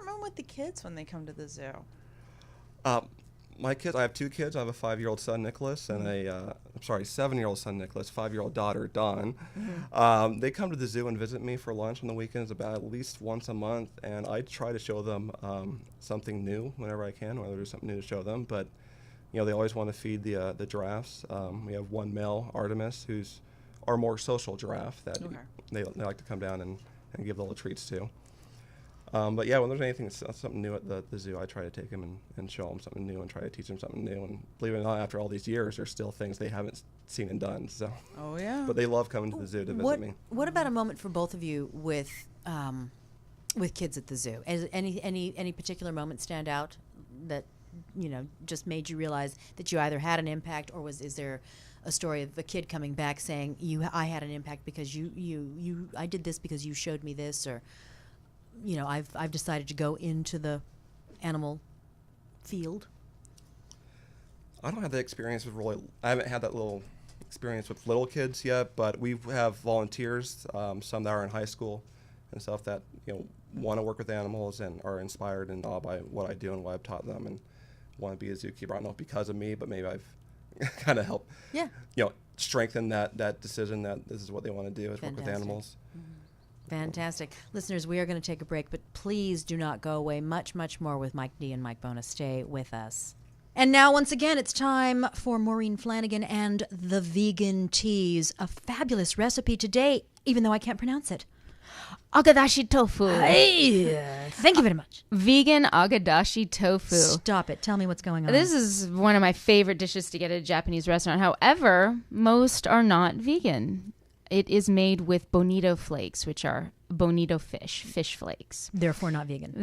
Speaker 4: moment with the kids when they come to the zoo?
Speaker 5: My kids, I have 2 kids. I have a 5-year-old son, Nicholas, and a 7-year-old son, Nicholas, 5-year-old daughter, Dawn. They come to the zoo and visit me for lunch on the weekends about at least once a month, and I try to show them something new whenever I can, whether there's something new to show them. But, they always want to feed the giraffes. We have one male, Artemis, who's our more social giraffe that they like to come down and give little treats to. But yeah, when there's anything something new at the zoo, I try to take them and show them something new and try to teach them something new. And believe it or not, after all these years, there's still things they haven't seen and done. So.
Speaker 4: Oh yeah.
Speaker 5: But they love coming to the zoo to visit me.
Speaker 3: What about a moment for both of you with kids at the zoo? Any particular moment stand out that just made you realize that you either had an impact, or is there a story of a kid coming back saying I had an impact because I did this because you showed me this, or I've decided to go into the animal field?
Speaker 5: I don't have the experience with I haven't had that little experience with little kids yet, but we have volunteers, some that are in high school and stuff that, want to work with animals and are inspired and awed by what I do and what I've taught them and want to be a zookeeper. I don't know if because of me, but maybe I've kind of helped, strengthen that decision that this is what they want to do is work with animals.
Speaker 3: Fantastic. Listeners, we are going to take a break, but please do not go away. Much, much more with Mike D and Mike Bona. Stay with us. And now, once again, it's time for Maureen Flanagan and the Vegan Teas. A fabulous recipe today, even though I can't pronounce it.
Speaker 7: Agadashi tofu.
Speaker 3: Hey, thank you very much.
Speaker 7: Vegan agadashi tofu.
Speaker 3: Stop it. Tell me what's going on.
Speaker 7: This is one of my favorite dishes to get at a Japanese restaurant. However, most are not vegan. It is made with bonito flakes, which are bonito fish flakes.
Speaker 3: Therefore not vegan.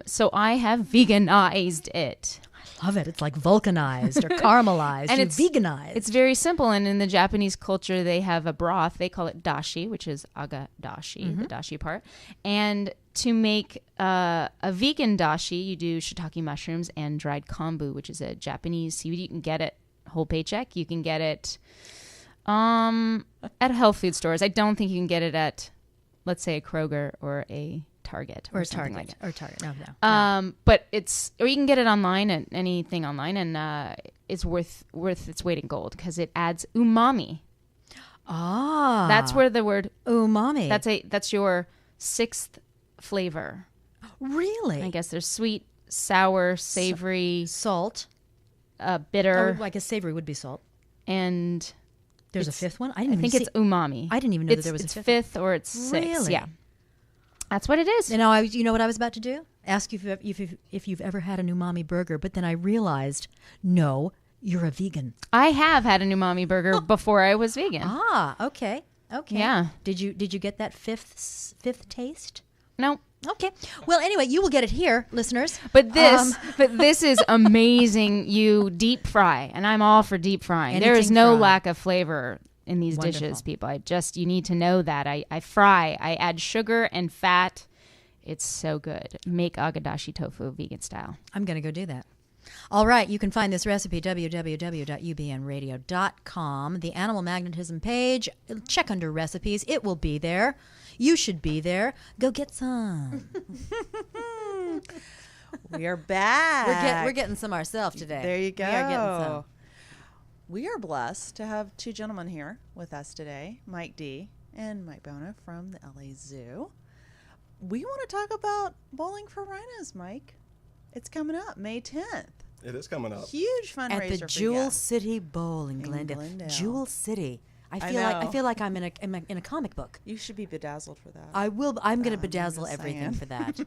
Speaker 7: So I have veganized it.
Speaker 3: I love it. It's like vulcanized or caramelized.
Speaker 7: And
Speaker 3: it's veganized.
Speaker 7: It's very simple. And in the Japanese culture, they have a broth. They call it dashi, which is agadashi, the dashi part. And to make a vegan dashi, you do shiitake mushrooms and dried kombu, which is a Japanese seaweed. You can get it whole paycheck. You can get it at health food stores. I don't think you can get it at, let's say, a Kroger or a Target or something like that.
Speaker 3: Or Target. No.
Speaker 7: But or you can get it online at anything online, and it's worth its weight in gold because it adds umami.
Speaker 3: Ah,
Speaker 7: That's where the word
Speaker 3: umami.
Speaker 7: That's your sixth flavor.
Speaker 3: Really?
Speaker 7: I guess there's sweet, sour, savory,
Speaker 3: salt,
Speaker 7: bitter.
Speaker 3: Oh, I guess savory would be salt.
Speaker 7: And
Speaker 3: there's a fifth one. I think
Speaker 7: it's umami.
Speaker 3: I didn't even know that there was a fifth.
Speaker 7: It's fifth or it's sixth.
Speaker 3: Really?
Speaker 7: Yeah. That's what it is.
Speaker 3: You know what I was about to do? Ask you if you've ever had an umami burger, but then I realized, no, you're a vegan.
Speaker 7: I have had an umami burger before I was vegan.
Speaker 3: Ah, okay.
Speaker 7: Yeah.
Speaker 3: Did you get that fifth taste?
Speaker 7: No.
Speaker 3: Okay. Well, anyway, you will get it here, listeners.
Speaker 7: But this is amazing. You deep fry, and I'm all for deep frying. There is no lack of flavor in these dishes, people. You need to know that. I fry. I add sugar and fat. It's so good. Make agadashi tofu vegan style.
Speaker 3: I'm going to go do that. All right. You can find this recipe www.ubnradio.com. The Animal Magnetism page. Check under recipes. It will be there. You should be there. Go get some.
Speaker 4: We are back.
Speaker 3: We're getting some ourselves today.
Speaker 4: There you go.
Speaker 3: We are getting some.
Speaker 4: We are blessed to have two gentlemen here with us today, Mike D and Mike Bona from the LA Zoo. We want to talk about bowling for rhinos, Mike. It's coming up May 10th.
Speaker 5: It is coming up.
Speaker 4: Huge fundraiser
Speaker 3: At the
Speaker 4: for
Speaker 3: Jewel
Speaker 4: guests.
Speaker 3: City Bowl in Glendale. Jewel City. I feel like I'm in a comic book.
Speaker 4: You should be bedazzled for that.
Speaker 3: I will. I'm going to bedazzle
Speaker 4: just
Speaker 3: everything
Speaker 4: saying.
Speaker 3: for that.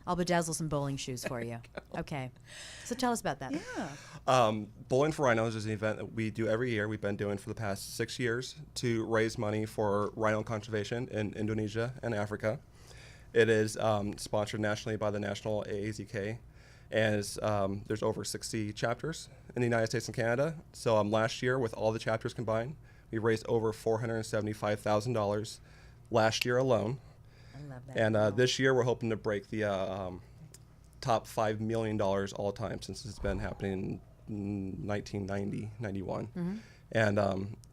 Speaker 3: I'll bedazzle some bowling shoes for you. Okay. So tell us about that.
Speaker 4: Yeah.
Speaker 5: Bowling for Rhinos is an event that we do every year. We've been doing for the past 6 years to raise money for rhino conservation in Indonesia and Africa. It is sponsored nationally by the National AAZK, and there's over 60 chapters in the United States and Canada. So last year, with all the chapters combined, we raised over $475,000 last year alone.
Speaker 3: I love that.
Speaker 5: And this year, we're hoping to break the top $5 million all time since it's been happening in 1990, 91.
Speaker 3: Mm-hmm.
Speaker 5: And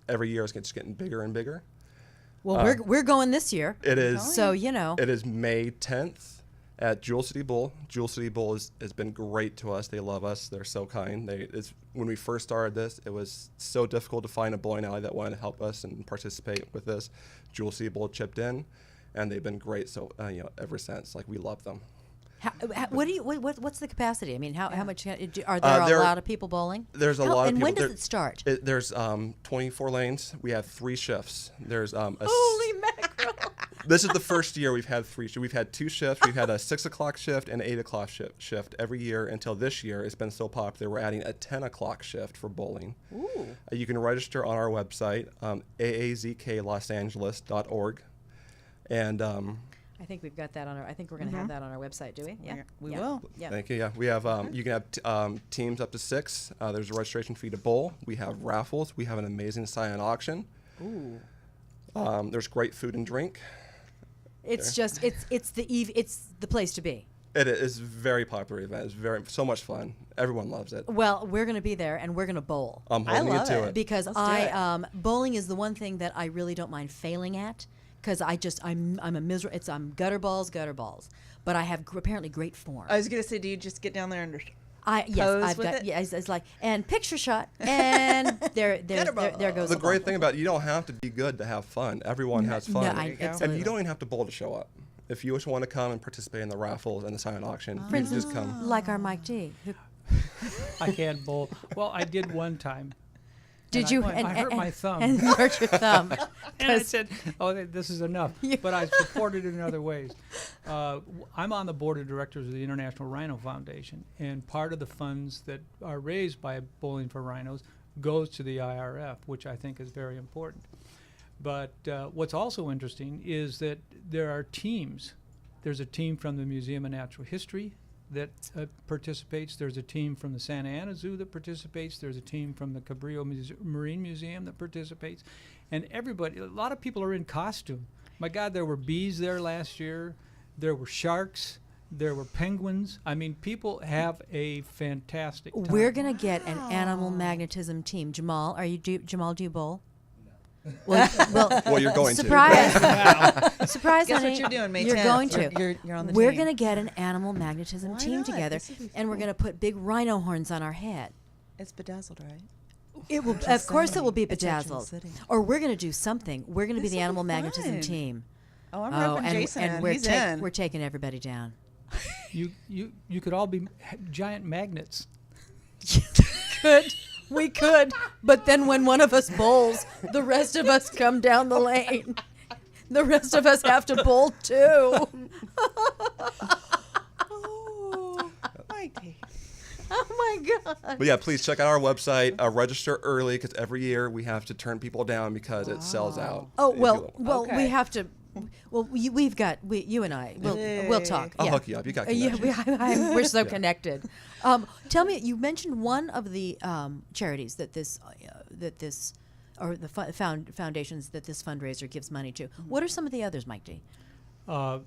Speaker 5: every year it's just getting bigger and bigger.
Speaker 3: Well, we're going this year.
Speaker 5: It is.
Speaker 3: So, you know.
Speaker 5: It is May 10th at Jewel City Bowl. Jewel City Bowl has been great to us. They love us. They're so kind. When we first started this, it was so difficult to find a bowling alley that wanted to help us and participate with this. Jewel City Bowl chipped in, and they've been great. So ever since, we love them.
Speaker 3: What's the capacity? I mean, how much are there a lot of people bowling?
Speaker 5: There's a lot of people.
Speaker 3: And when does it start?
Speaker 5: There's 24 lanes. We have 3 shifts. There's
Speaker 3: Holy mackerel!
Speaker 5: This is the first year we've had 3 shifts. We've had 2 shifts. We've had a 6 o'clock shift and 8 o'clock shift every year until this year. It's been so popular. We're adding a 10 o'clock shift for bowling.
Speaker 3: Ooh.
Speaker 5: You can register on our website, aazklosangeles.org. And
Speaker 3: I think we've got that on our. I think we're going to have that on our website. Do we? Yeah,
Speaker 4: We will.
Speaker 3: Yeah.
Speaker 5: Thank you. Yeah, we have. You can have teams up to 6. There's a registration fee to bowl. We have raffles. We have an amazing silent auction.
Speaker 3: Ooh.
Speaker 5: There's great food and drink.
Speaker 3: It's just it's the place to be.
Speaker 5: It is a very popular event. It's so much fun. Everyone loves it.
Speaker 3: Well, we're going to be there, and we're going to bowl.
Speaker 5: I'm holding you
Speaker 4: love
Speaker 5: to
Speaker 4: it.
Speaker 5: it.
Speaker 3: Because
Speaker 4: Let's do it.
Speaker 3: bowling is the one thing that I really don't mind failing at, because I'm a miserable. I'm gutter balls, but I have apparently great form.
Speaker 4: I was gonna say, do you just get down there and
Speaker 3: Yes,
Speaker 4: pose
Speaker 3: I've
Speaker 4: with
Speaker 3: got
Speaker 4: it?
Speaker 3: it's like and picture shot, and there goes
Speaker 5: The
Speaker 3: the
Speaker 5: great
Speaker 3: ball.
Speaker 5: thing about it, you don't have to be good to have fun. Everyone has fun. And
Speaker 3: absolutely.
Speaker 5: you don't even have to bowl to show up. If you just want to come and participate in the raffles and the silent auction,
Speaker 3: For
Speaker 5: you can
Speaker 3: instance,
Speaker 5: just come.
Speaker 3: like our Mike D. Who,
Speaker 6: I can't bowl. Well, I did one time.
Speaker 3: did
Speaker 6: And
Speaker 3: you?
Speaker 6: I hurt my thumb.
Speaker 3: And you hurt your thumb.
Speaker 6: And I said, "Oh, this is enough." But I supported it in other ways. I'm on the board of directors of the International Rhino Foundation, and part of the funds that are raised by Bowling for Rhinos goes to the IRF, which I think is very important. But what's also interesting is that there are teams. There's a team from the Museum of Natural History that participates. There's a team from the Santa Ana Zoo that participates. There's a team from the Cabrillo Marine Museum that participates. And everybody, a lot of people are in costume. My God, there were bees there last year. There were sharks. There were penguins. I mean, people have a fantastic time.
Speaker 3: We're gonna get an animal magnetism team. Jamal, Jamal, do you bowl? Well,
Speaker 5: Well, you're going
Speaker 3: surprise! Surprise,
Speaker 4: Guess
Speaker 3: honey.
Speaker 4: what you're doing, May
Speaker 3: You're
Speaker 4: 10th.
Speaker 3: going to.
Speaker 4: You're on the
Speaker 3: We're
Speaker 4: team.
Speaker 3: gonna get an animal magnetism
Speaker 4: Why
Speaker 3: team
Speaker 4: not?
Speaker 3: together,
Speaker 4: This would be
Speaker 3: and we're
Speaker 4: fun.
Speaker 3: gonna put big rhino horns on our head.
Speaker 4: It's bedazzled, right?
Speaker 3: It will,
Speaker 4: Just
Speaker 3: of course, it
Speaker 4: saying.
Speaker 3: will be
Speaker 4: It's Ocean
Speaker 3: bedazzled.
Speaker 4: City.
Speaker 3: Or we're gonna do something. We're gonna be
Speaker 4: This
Speaker 3: the
Speaker 4: will be
Speaker 3: animal magnetism
Speaker 4: fun.
Speaker 3: team.
Speaker 4: Oh, I'm repping
Speaker 3: and,
Speaker 4: Jason.
Speaker 3: and we're
Speaker 4: He's in.
Speaker 3: we're taking everybody down.
Speaker 6: You could all be giant magnets.
Speaker 3: We could, but then when one of us bowls, the rest of us come down the lane. The rest of us have to bowl too.
Speaker 4: Oh, Mikey.
Speaker 3: Oh my God.
Speaker 5: But yeah, please check out our website. Register early because every year we have to turn people down because it sells out.
Speaker 3: Oh
Speaker 5: If
Speaker 3: well,
Speaker 5: you-
Speaker 3: well
Speaker 4: Okay.
Speaker 3: we have to. Well, we've got you and I. We'll talk.
Speaker 5: I'll
Speaker 3: yeah.
Speaker 5: hook you up. You got
Speaker 3: Yeah,
Speaker 5: connections.
Speaker 3: we're so connected. Tell me, you mentioned one of the charities that this or the foundations that this fundraiser gives money to. What are some of the others, Mike D?
Speaker 6: A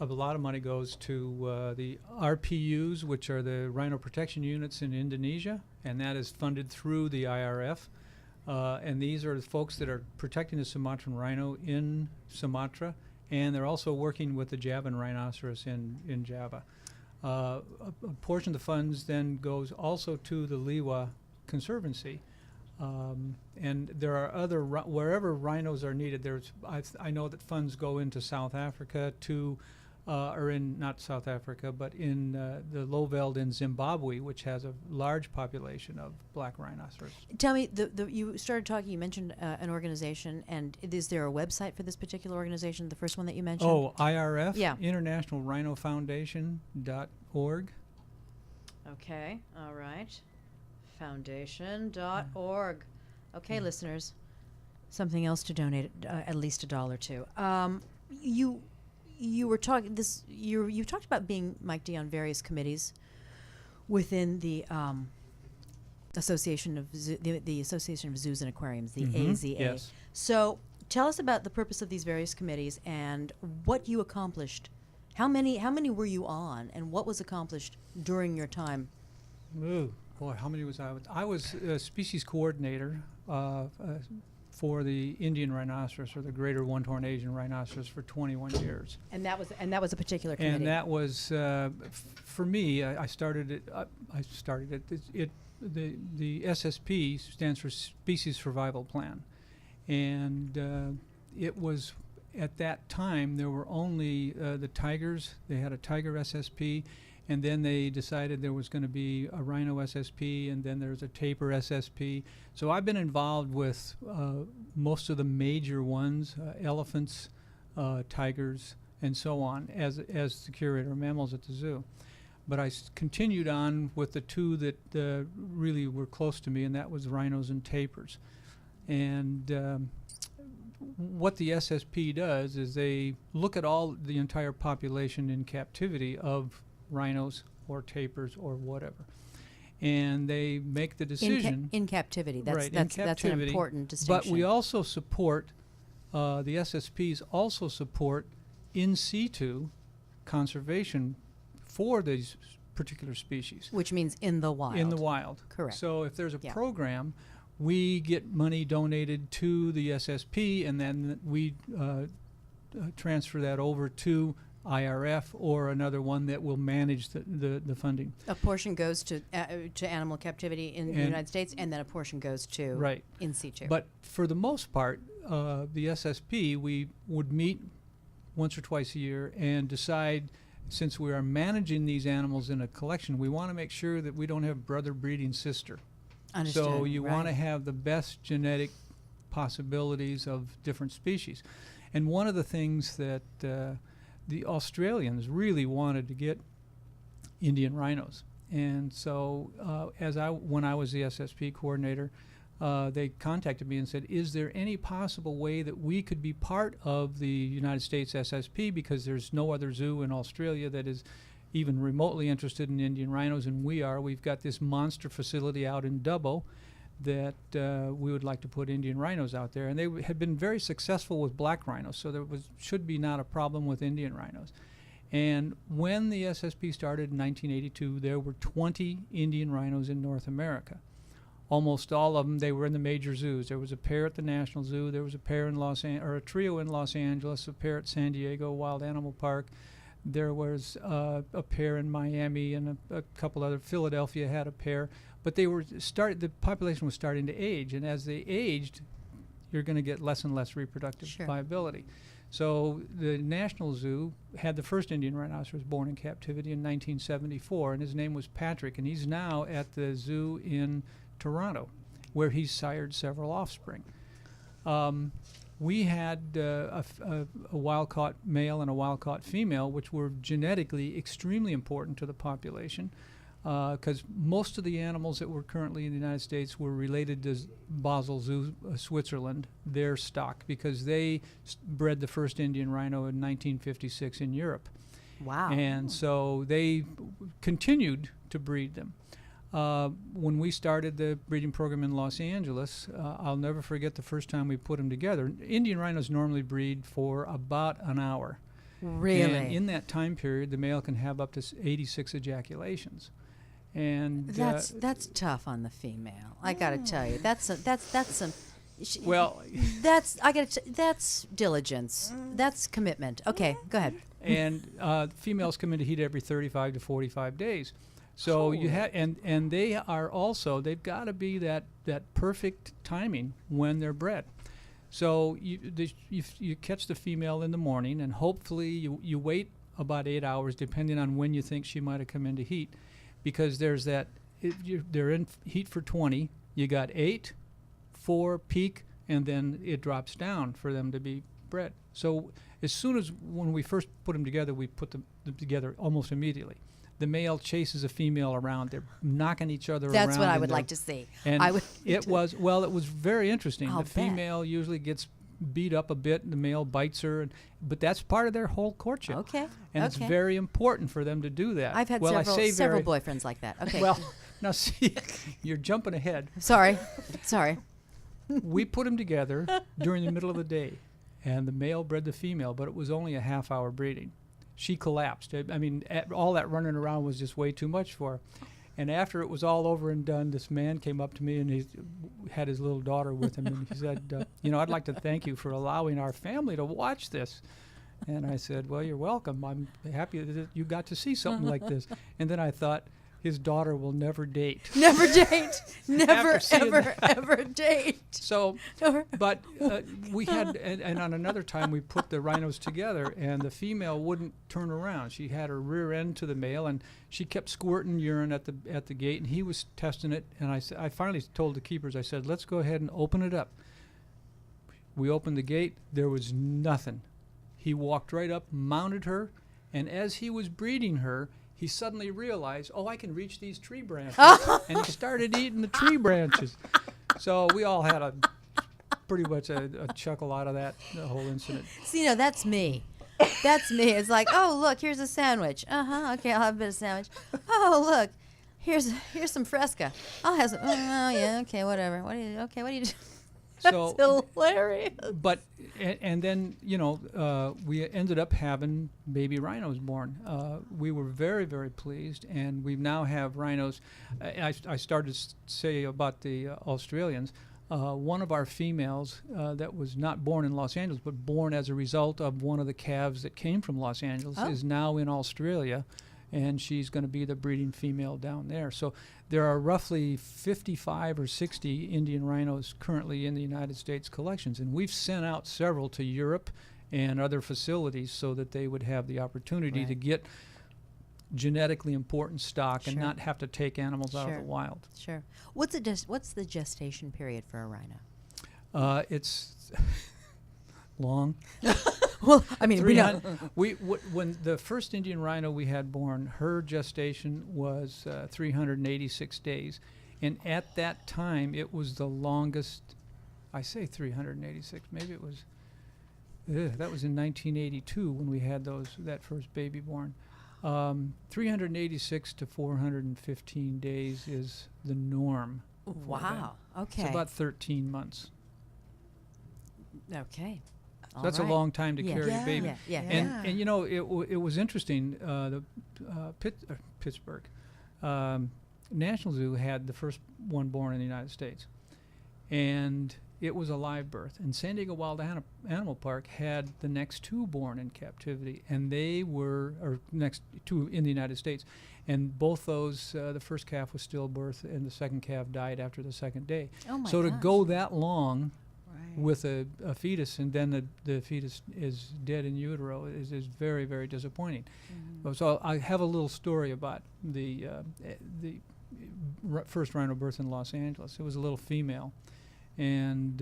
Speaker 6: lot of money goes to the RPUs, which are the rhino protection units in Indonesia, and that is funded through the IRF. And these are the folks that are protecting the Sumatran rhino in Sumatra, and they're also working with the Javan rhinoceros in Java. A portion of the funds then goes also to the Liwa Conservancy. And there are other, wherever rhinos are needed, I know that funds go into South Africa or in, not South Africa, but in the Lowveld in Zimbabwe, which has a large population of black rhinoceros.
Speaker 3: Tell me, you started talking. You mentioned an organization, and is there a website for this particular organization? The first one that you mentioned.
Speaker 6: Oh, IRF,
Speaker 3: Yeah.
Speaker 6: International Rhino Foundation.org.
Speaker 3: Okay. All right. Foundation.org. Okay, listeners, something else to donate at least $1 to. You were talking this. You talked about being Mike D on various committees within the Association of the Association of Zoos and Aquariums, the AZA.
Speaker 6: Yes.
Speaker 3: So tell us about the purpose of these various committees and what you accomplished. How many were you on, and what was accomplished during your time?
Speaker 6: Ooh, boy, how many was I? I was a species coordinator for the Indian rhinoceros, or the greater one-horned Asian rhinoceros, for 21 years.
Speaker 3: And that was a particular committee.
Speaker 6: And that was for me. I started it. The SSP stands for Species Survival Plan, and it was at that time there were only the tigers. They had a tiger SSP, and then they decided there was going to be a rhino SSP, and then there's a tapir SSP. So I've been involved with most of the major ones: elephants, tigers, and so on, as the curator of mammals at the zoo. But I continued on with the two that really were close to me, and that was rhinos and tapirs. And what the SSP does is they look at the entire population in captivity of rhinos or tapirs or whatever, and they make the decision
Speaker 3: in captivity.
Speaker 6: right,
Speaker 3: That's an
Speaker 6: captivity.
Speaker 3: important distinction.
Speaker 6: But we also support the SSPs also support in situ conservation for these particular species.
Speaker 3: Which means in the wild.
Speaker 6: In the wild.
Speaker 3: Correct.
Speaker 6: So if there's a
Speaker 3: Yeah.
Speaker 6: program, we get money donated to the SSP, and then we transfer that over to IRF or another one that will manage the funding.
Speaker 3: A portion goes to animal captivity in the United States, and then a portion goes to
Speaker 6: Right.
Speaker 3: in situ.
Speaker 6: But for the most part, the SSP, we would meet once or twice a year and decide, since we are managing these animals in a collection, we want to make sure that we don't have brother breeding sister.
Speaker 3: Understood.
Speaker 6: So you want to
Speaker 3: right.
Speaker 6: have the best genetic possibilities of different species. And one of the things that the Australians really wanted to get Indian rhinos. And so when I was the SSP coordinator, they contacted me and said, is there any possible way that we could be part of the United States SSP, because there's no other zoo in Australia that is even remotely interested in Indian rhinos, and we are. We've got this monster facility out in Dubbo that we would like to put Indian rhinos out there. And they had been very successful with black rhinos, so there should be not a problem with Indian rhinos. And when the SSP started in 1982, there were 20 Indian rhinos in North America. Almost all of them, they were in the major zoos. There was a pair at the National Zoo, there was a pair in a trio in Los Angeles, a pair at San Diego Wild Animal Park. There was a pair in Miami, and a couple other. Philadelphia had a pair. But the population was starting to age, and as they aged, you're going to get less and less reproductive
Speaker 3: Sure.
Speaker 6: viability. So the National Zoo had the first Indian rhinoceros born in captivity in 1974, and his name was Patrick, and he's now at the zoo in Toronto, where he's sired several offspring. We had a wild-caught male and a wild-caught female, which were genetically extremely important to the population, because most of the animals that were currently in the United States were related to Basel Zoo, Switzerland, their stock, because they bred the first Indian rhino in 1956 in Europe.
Speaker 3: Wow.
Speaker 6: And so they continued to breed them. When we started the breeding program in Los Angeles, I'll never forget the first time we put them together. Indian rhinos normally breed for about an hour.
Speaker 3: Really?
Speaker 6: And in that time period, the male can have up to 86 ejaculations. And
Speaker 3: That's tough on the female. I got to tell you, that's some.
Speaker 6: well,
Speaker 3: That's diligence. That's commitment. Okay, go ahead.
Speaker 6: and females come into heat every 35 to 45 days. So you have, and they are also, they've got to be that perfect timing when they're bred. So you catch the female in the morning, and hopefully you wait about 8 hours, depending on when you think she might have come into heat, because there's that, they're in heat for 20, you got 8, 4 peak, and then it drops down for them to be bred. So as soon as, when we first put them together, we put them together almost immediately. The male chases a female around. They're knocking each other around.
Speaker 3: That's what I would like to see.
Speaker 6: And
Speaker 3: I would
Speaker 6: it was very interesting.
Speaker 3: I'll
Speaker 6: The female usually gets beat up a bit. The male bites her, but that's part of their whole courtship.
Speaker 3: Okay.
Speaker 6: And it's very important for them to do that.
Speaker 3: I've had several boyfriends like that. Okay.
Speaker 6: Well, now see, you're jumping ahead.
Speaker 3: Sorry.
Speaker 6: We put them together during the middle of the day, and the male bred the female, but it was only a half-hour breeding. She collapsed. I mean, all that running around was just way too much for her. And after it was all over and done, this man came up to me, and he had his little daughter with him, and he said, I'd like to thank you for allowing our family to watch this. And I said, well, you're welcome. I'm happy that you got to see something like this. And then I thought, his daughter will never date.
Speaker 3: Never date. Never,
Speaker 6: After seeing
Speaker 3: ever,
Speaker 6: that.
Speaker 3: ever date.
Speaker 6: So, but we had, and on another time we put the rhinos together, and the female wouldn't turn around. She had her rear end to the male, and she kept squirting urine at the gate, and he was testing it. And I finally told the keepers, I said, let's go ahead and open it up. We opened the gate. There was nothing. He walked right up, mounted her, and as he was breeding her, he suddenly realized, I can reach these tree branches. And he started eating the tree branches. So we all had pretty much a chuckle out of that, the whole incident.
Speaker 3: See, that's me. That's me. It's like, oh, look, here's a sandwich. Okay, I'll have a bit of sandwich. Oh, look, here's some Fresca. I'll have some. Oh, yeah, okay, whatever. What do you do?
Speaker 6: So
Speaker 3: hilarious.
Speaker 6: but and then we ended up having baby rhinos born. We were very, very pleased, and we now have rhinos. I started to say about the Australians. One of our females that was not born in Los Angeles, but born as a result of one of the calves that came from Los Angeles, is now in Australia, and she's going to be the breeding female down there. So there are roughly 55 or 60 Indian rhinos currently in the United States collections, and we've sent out several to Europe and other facilities so that they would have the opportunity to get genetically important stock and not have to take animals out of the wild.
Speaker 3: Sure. What's the gestation period for a rhino?
Speaker 6: It's long.
Speaker 3: Well, I mean,
Speaker 6: when the first Indian rhino we had born, her gestation was 386 days, and at that time it was the longest. I say 386. Maybe it was. That was in 1982 when we had that first baby born. 386 to 415 days is the norm.
Speaker 3: Wow. Okay.
Speaker 6: It's about 13 months.
Speaker 3: Okay.
Speaker 6: So that's a long time to carry a baby. And it was interesting. The Pittsburgh National Zoo had the first one born in the United States, and it was a live birth. And San Diego Wild Animal Park had the next two born in captivity, and they were, or next two in the United States, and both those, the first calf was stillbirth, and the second calf died after the second day.
Speaker 3: Oh my
Speaker 6: so
Speaker 3: gosh.
Speaker 6: to go that long with a fetus, and then the fetus is dead in utero, is very, very disappointing. So I have a little story about the first rhino birth in Los Angeles. It was a little female, and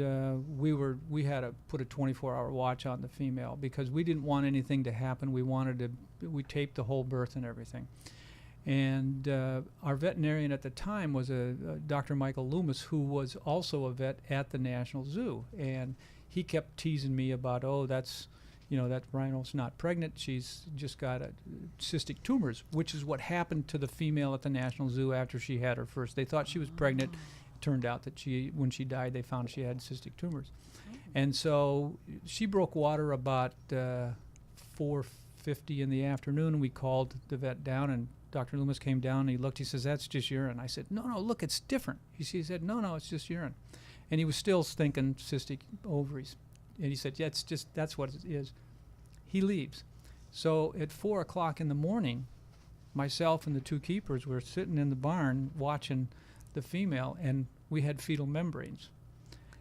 Speaker 6: we had to put a 24-hour watch on the female because we didn't want anything to happen. We taped the whole birth and everything. And our veterinarian at the time was a Dr. Michael Loomis, who was also a vet at the National Zoo. And he kept teasing me about, that rhino's not pregnant. She's just got cystic tumors, which is what happened to the female at the National Zoo after she had her first. They thought she was pregnant. It turned out that when she died, they found she had cystic tumors. And so she broke water about 4:50 in the afternoon, and we called the vet down, and Dr. Loomis came down and he looked. He says, "That's just urine." I said, No, look, it's different. He said, No, it's just urine. And he was still thinking cystic ovaries. And he said, "Yeah, that's what it is." He leaves. So at 4 o'clock in the morning, myself and the two keepers were sitting in the barn watching the female, and we had fetal membranes.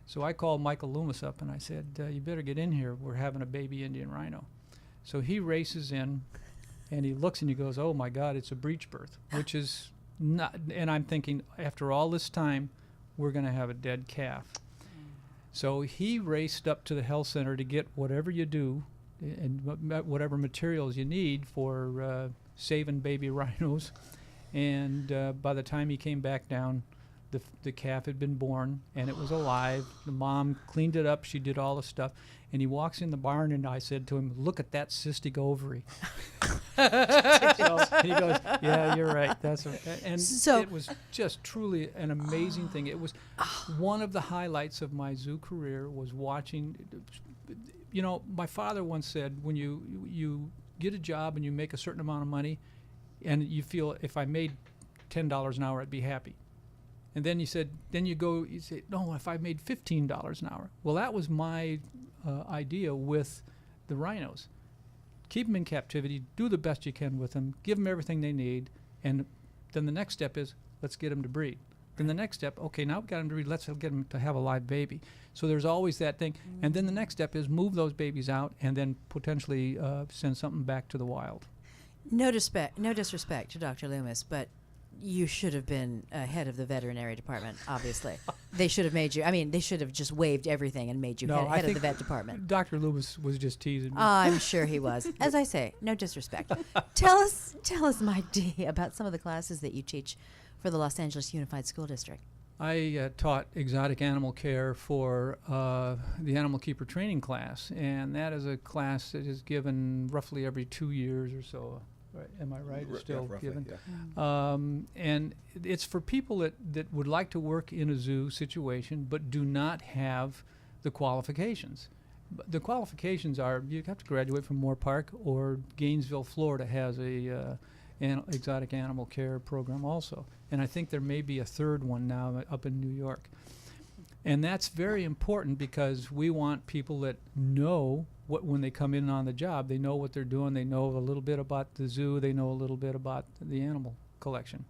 Speaker 6: So I called Michael Loomis up and I said, "You better get in here. We're having a baby Indian rhino." So he races in. And he looks and he goes, "Oh my God, it's a breech birth," which is not. And I'm thinking, after all this time, we're going to have a dead calf. So he raced up to the health center to get whatever you do, and whatever materials you need for saving baby rhinos. And by the time he came back down, the calf had been born and it was alive. The mom cleaned it up. She did all the stuff. And he walks in the barn, and I said to him, "Look at that cystic ovary." So he goes, "Yeah, you're right. And so it was just truly an amazing thing. It was one of the highlights of my zoo career was watching. My father once said, when you get a job and you make a certain amount of money, and you feel, if I made $10 an hour, I'd be happy. And then you say, no, if I made $15 an hour. Well, that was my idea with the rhinos. Keep them in captivity, do the best you can with them, give them everything they need, and then the next step is, let's get them to breed. Then the next step, okay, now we've got them to breed, let's get them to have a live baby. So there's always that thing. And then the next step is move those babies out and then potentially send something back to the wild.
Speaker 3: No disrespect to Dr. Loomis, but you should have been head of the veterinary department, obviously. They should have made you, they should have just waived everything and made you head of the vet department.
Speaker 6: Dr. Loomis was just teasing me.
Speaker 3: I'm sure he was. As I say, no disrespect. Tell us, Mike D., about some of the classes that you teach for the Los Angeles Unified School District.
Speaker 6: I taught exotic animal care for the Animal Keeper Training class, and that is a class that is given roughly every 2 years or so Right. Am I right? It's
Speaker 5: Yeah,
Speaker 6: still
Speaker 5: roughly,
Speaker 6: given.
Speaker 5: yeah.
Speaker 6: And it's for people that would like to work in a zoo situation but do not have the qualifications. The qualifications are you have to graduate from Moore Park, or Gainesville, Florida has a exotic animal care program also. And I think there may be a third one now up in New York. And that's very important because we want people that know what, when they come in on the job, they know what they're doing, they know a little bit about the zoo, they know a little bit about the animal collection.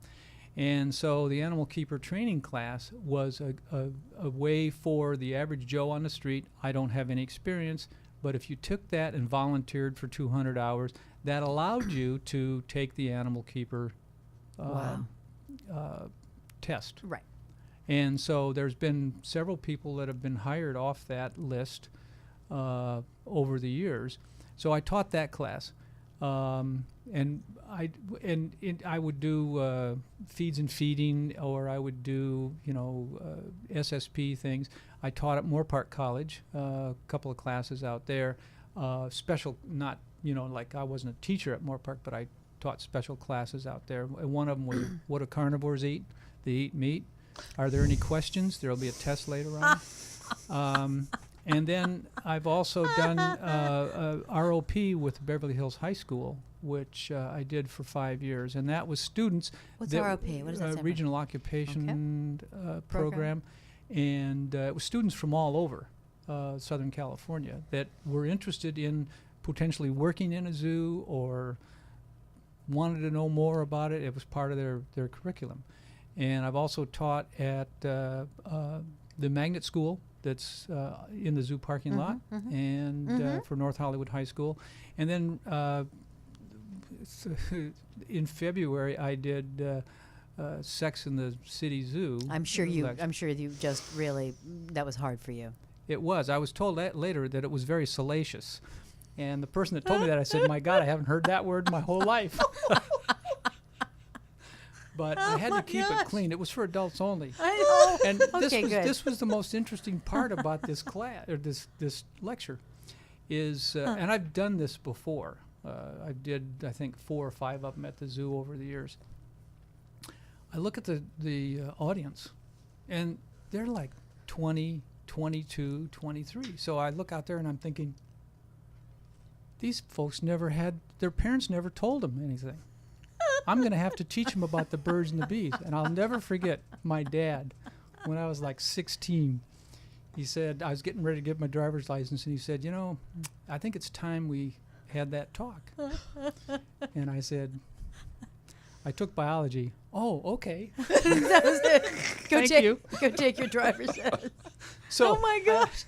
Speaker 6: And so the animal keeper training class was a way for the average Joe on the street. I don't have any experience, but if you took that and volunteered for 200 hours, that allowed you to take the animal keeper test.
Speaker 3: Right.
Speaker 6: And so there's been several people that have been hired off that list over the years. So I taught that class, and I would do feeds and feeding, or I would do SSP things. I taught at Moore Park College, a couple of classes out there, special, not like I wasn't a teacher at Moore Park, but I taught special classes out there. And one of them was what do carnivores eat? They eat meat. Are there any questions? There will be a test later on. And then I've also done ROP with Beverly Hills High School, which I did for 5 years. And that was students.
Speaker 3: What's ROP? What does that stand for?
Speaker 6: Regional Occupation Program. And it was students from all over Southern California that were interested in potentially working in a zoo or wanted to know more about it. It was part of their curriculum. And I've also taught at the magnet school that's in the zoo parking lot, and for North Hollywood High School. And then in February I did Sex in the City Zoo.
Speaker 3: I'm sure you just really, that was hard for you.
Speaker 6: It was. I was told later that it was very salacious. And the person that told me that, I said, my God, I haven't heard that word my whole life. But I had to keep it clean. It was for adults only.
Speaker 3: I know.
Speaker 6: And this was the most interesting part about this class, or this lecture, is, and I've done this before. I did, I think, 4 or 5 of them at the zoo over the years. I look at the audience, and they're like 20, 22, 23. So I look out there and I'm thinking, these folks their parents never told them anything. I'm going to have to teach them about the birds and the bees. And I'll never forget my dad, when I was like 16, he said, I was getting ready to get my driver's license, and he said, I think it's time we had that talk. And I said, I took biology. Oh, okay.
Speaker 3: That was it.
Speaker 6: Thank you.
Speaker 3: Go take your driver's test.
Speaker 6: So,
Speaker 3: oh my gosh.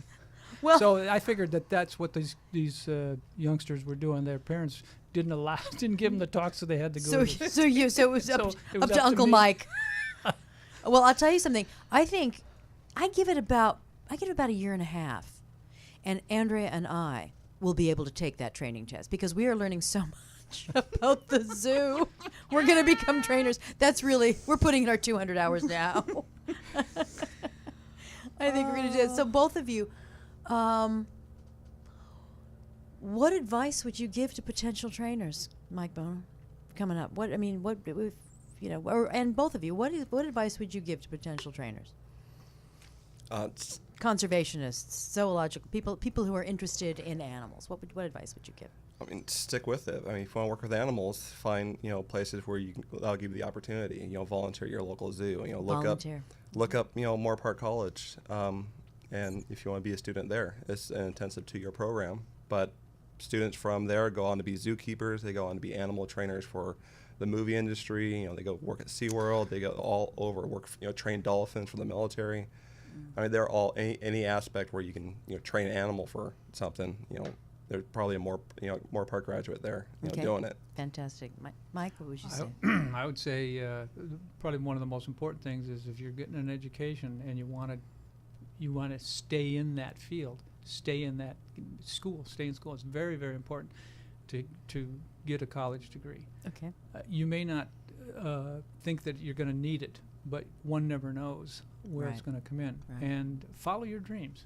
Speaker 3: Well,
Speaker 6: so I figured that's what these youngsters were doing. Their parents didn't give them the talk, so they had to go.
Speaker 3: So it was up to Uncle
Speaker 6: me.
Speaker 3: Mike. Well, I'll tell you something. I think I give it about a year and a half, and Andrea and I will be able to take that training test because we are learning so much about the zoo. We're going to become trainers. We're putting in our 200 hours now. I think we're going to do it. So both of you, what advice would you give to potential trainers, Mike Bona, coming up? And both of you, what advice would you give to potential trainers? Conservationists, zoological people who are interested in animals. What advice would you give?
Speaker 5: I mean, stick with it. I mean, if you want to work with animals, find places where that'll give you the opportunity. Volunteer at your local zoo. Look up Moore Park College, and if you want to be a student there, it's an intensive 2-year program. But students from there go on to be zookeepers. They go on to be animal trainers for the movie industry. They go work at SeaWorld. They go all over work. Train dolphins for the military. I mean, they're all any aspect where you can train an animal for something. There's probably a Moore Park graduate there doing it.
Speaker 3: Fantastic, Mike. What would you say?
Speaker 6: I would say probably one of the most important things is if you're getting an education and you want to stay in that field, stay in that school, stay in school. It's very, very important to get a college degree.
Speaker 3: Okay.
Speaker 6: You may not think that you're going to need it, but one never knows where it's going to come in. Right. And follow your dreams.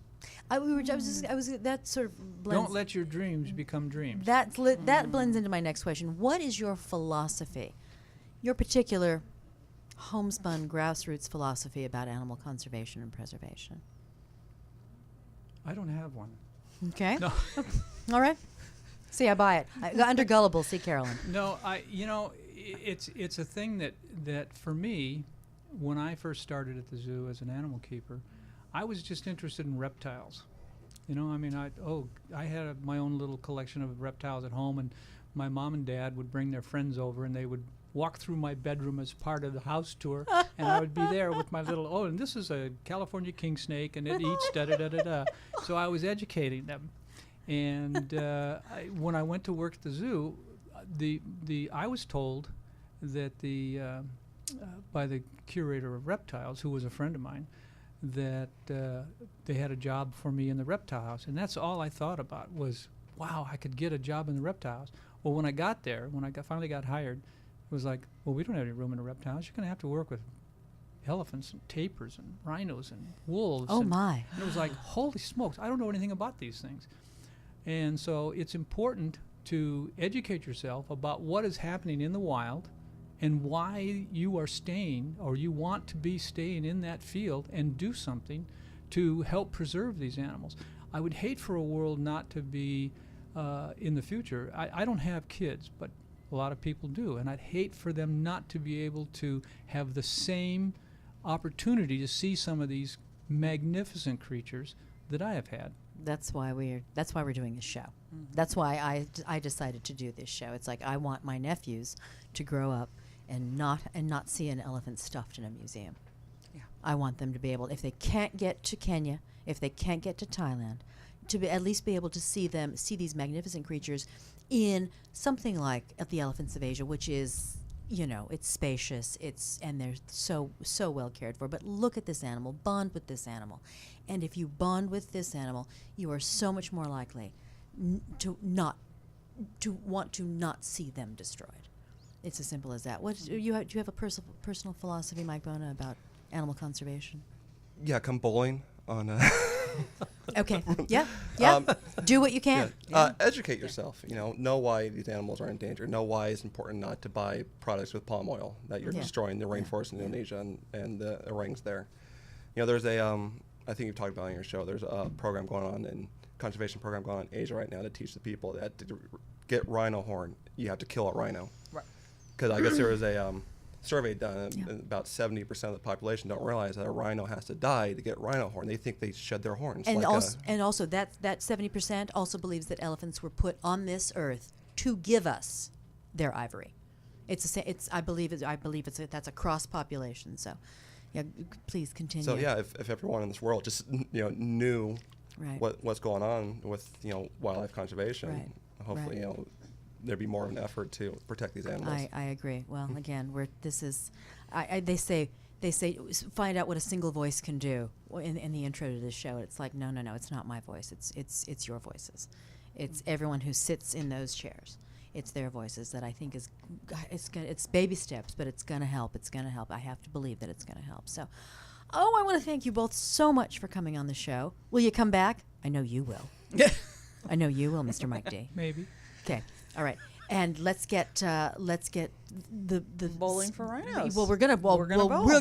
Speaker 3: That sort of blends.
Speaker 6: Don't let your dreams become dreams.
Speaker 3: That blends into my next question. What is your philosophy, your particular homespun grassroots philosophy about animal conservation and preservation?
Speaker 6: I don't have one.
Speaker 3: Okay.
Speaker 6: No.
Speaker 3: All right. See, I buy it. Under Gullible, see Carolyn.
Speaker 6: No, it's a thing that for me, when I first started at the zoo as an animal keeper, I was just interested in reptiles. I had my own little collection of reptiles at home, and my mom and dad would bring their friends over, and they would walk through my bedroom as part of the house tour, and I would be there with my little, and this is a California king snake, and it eats da-da-da-da-da. So I was educating them. And when I went to work at the zoo, I was told that by the curator of reptiles, who was a friend of mine, that they had a job for me in the reptile house. And that's all I thought about was, wow, I could get a job in the reptile house. Well, when I got there, finally got hired, it was like, well, we don't have any room in the reptile house. You're going to have to work with elephants and tapirs and rhinos and wolves.
Speaker 3: Oh, my.
Speaker 6: And it was like, holy smokes, I don't know anything about these things. And so it's important to educate yourself about what is happening in the wild and why you are staying, or you want to be staying in that field and do something to help preserve these animals. I would hate for a world not to be in the future. I don't have kids, but a lot of people do, and I'd hate for them not to be able to have the same opportunity to see some of these magnificent creatures that I have had.
Speaker 3: That's why we're doing this show. Mm-hmm. That's why I decided to do this show. It's like I want my nephews to grow up and not see an elephant stuffed in a museum.
Speaker 4: Yeah.
Speaker 3: I want them to be able, if they can't get to Kenya, if they can't get to Thailand, to at least be able to see these magnificent creatures in something like at the Elephants of Asia, which is, it's spacious, and they're so well cared for. But look at this animal, bond with this animal. And if you bond with this animal, you are so much more likely to want to not see them destroyed. It's as simple as that. Do you have a personal philosophy, Mike Bona, about animal conservation?
Speaker 5: Yeah, come bowling on.
Speaker 3: Okay. Yeah. Do what you can.
Speaker 5: Educate yourself. Know why these animals are in danger. Know why it's important not to buy products with palm oil, that you're destroying the rainforest in Indonesia and the orangs there. There's I think you've talked about it on your show. There's a program going on conservation program going on in Asia right now to teach the people that to get rhino horn, you have to kill a rhino.
Speaker 4: Right.
Speaker 5: Because I guess there was a survey done, and about 70% of the population don't realize that a rhino has to die to get rhino horn. They think they shed their horns.
Speaker 3: And also that 70% also believes that elephants were put on this earth to give us their ivory. I believe that's a cross population. So, please continue.
Speaker 5: So if everyone in this world just knew what's going on with wildlife conservation, hopefully there'd be more of an effort to protect these animals.
Speaker 3: I agree. Well, again, they say find out what a single voice can do in the intro to this show. It's like no, it's not my voice. It's your voices. It's everyone who sits in those chairs. It's their voices that I think it's baby steps, but it's gonna help. It's gonna help. I have to believe that it's gonna help. So, I want to thank you both so much for coming on the show. Will you come back? I know you will. I know you will, Mr. Mike D.
Speaker 6: Maybe.
Speaker 3: Okay. All right. And let's get the
Speaker 4: bowling for rhinos.
Speaker 3: Well, we're gonna bowl. We're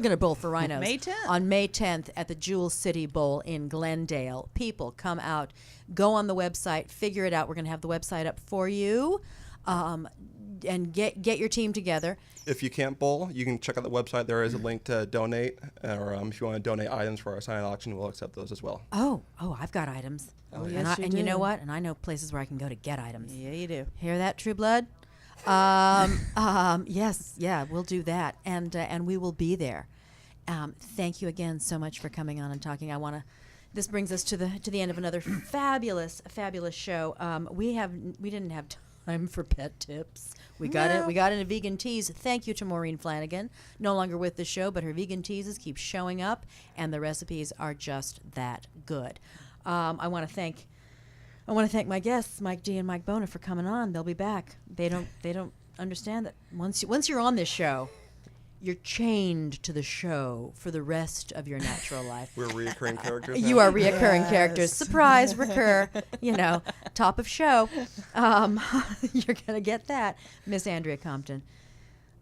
Speaker 3: gonna bowl for rhinos.
Speaker 4: May 10th.
Speaker 3: On May 10th at the Jewel City Bowl in Glendale. People, come out. Go on the website. Figure it out. We're gonna have the website up for you, and get your team together.
Speaker 5: If you can't bowl, you can check out the website. There is a link to donate, or if you want to donate items for our silent auction, we'll accept those as well.
Speaker 3: Oh, I've got items.
Speaker 4: Oh,
Speaker 3: and
Speaker 4: yes,
Speaker 3: you know what? And I know places where I can go to get items.
Speaker 4: Yeah, you do.
Speaker 3: Hear that, True Blood? Yes, we'll do that, and we will be there. Thank you again so much for coming on and talking. This brings us to the end of another fabulous show. We didn't have time for pet tips. We got into vegan teas. Thank you to Maureen Flanagan, no longer with the show, but her vegan teas keep showing up, and the recipes are just that good. I want to thank my guests, Mike D and Mike Bona, for coming on. They'll be back. They don't understand that once you're on this show, you're chained to the show for the rest of your natural life.
Speaker 5: We're reoccurring characters now?
Speaker 3: You are reoccurring characters. Surprise, recur, top of show. You're going to get that. Miss Andrea Compton,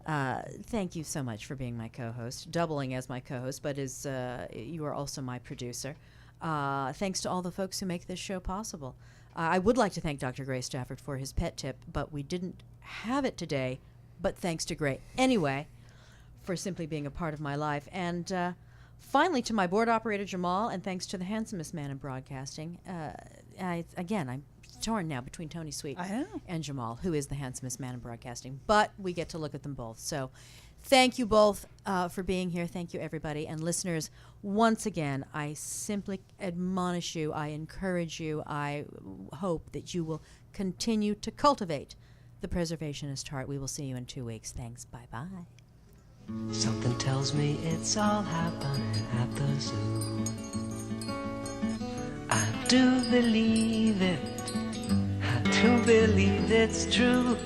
Speaker 3: thank you so much for being my co-host, doubling as my co-host, but you are also my producer. Thanks to all the folks who make this show possible. I would like to thank Dr. Gray Stafford for his pet tip, but we didn't have it today, but thanks to Gray. Anyway, for simply being a part of my life. And finally, to my board operator, Jamal, and thanks to the handsomest man in broadcasting. I'm torn now between Tony Sweet and Jamal, who is the handsomest man in broadcasting. But we get to look at them both. So thank you both for being here. Thank you, everybody. And listeners, once again, I simply admonish you, I encourage you, I hope that you will continue to cultivate the preservationist heart. We will see you in 2 weeks. Thanks. Bye-bye.
Speaker 1: Something tells me it's all happening at the zoo. I do believe it. I do believe it's true.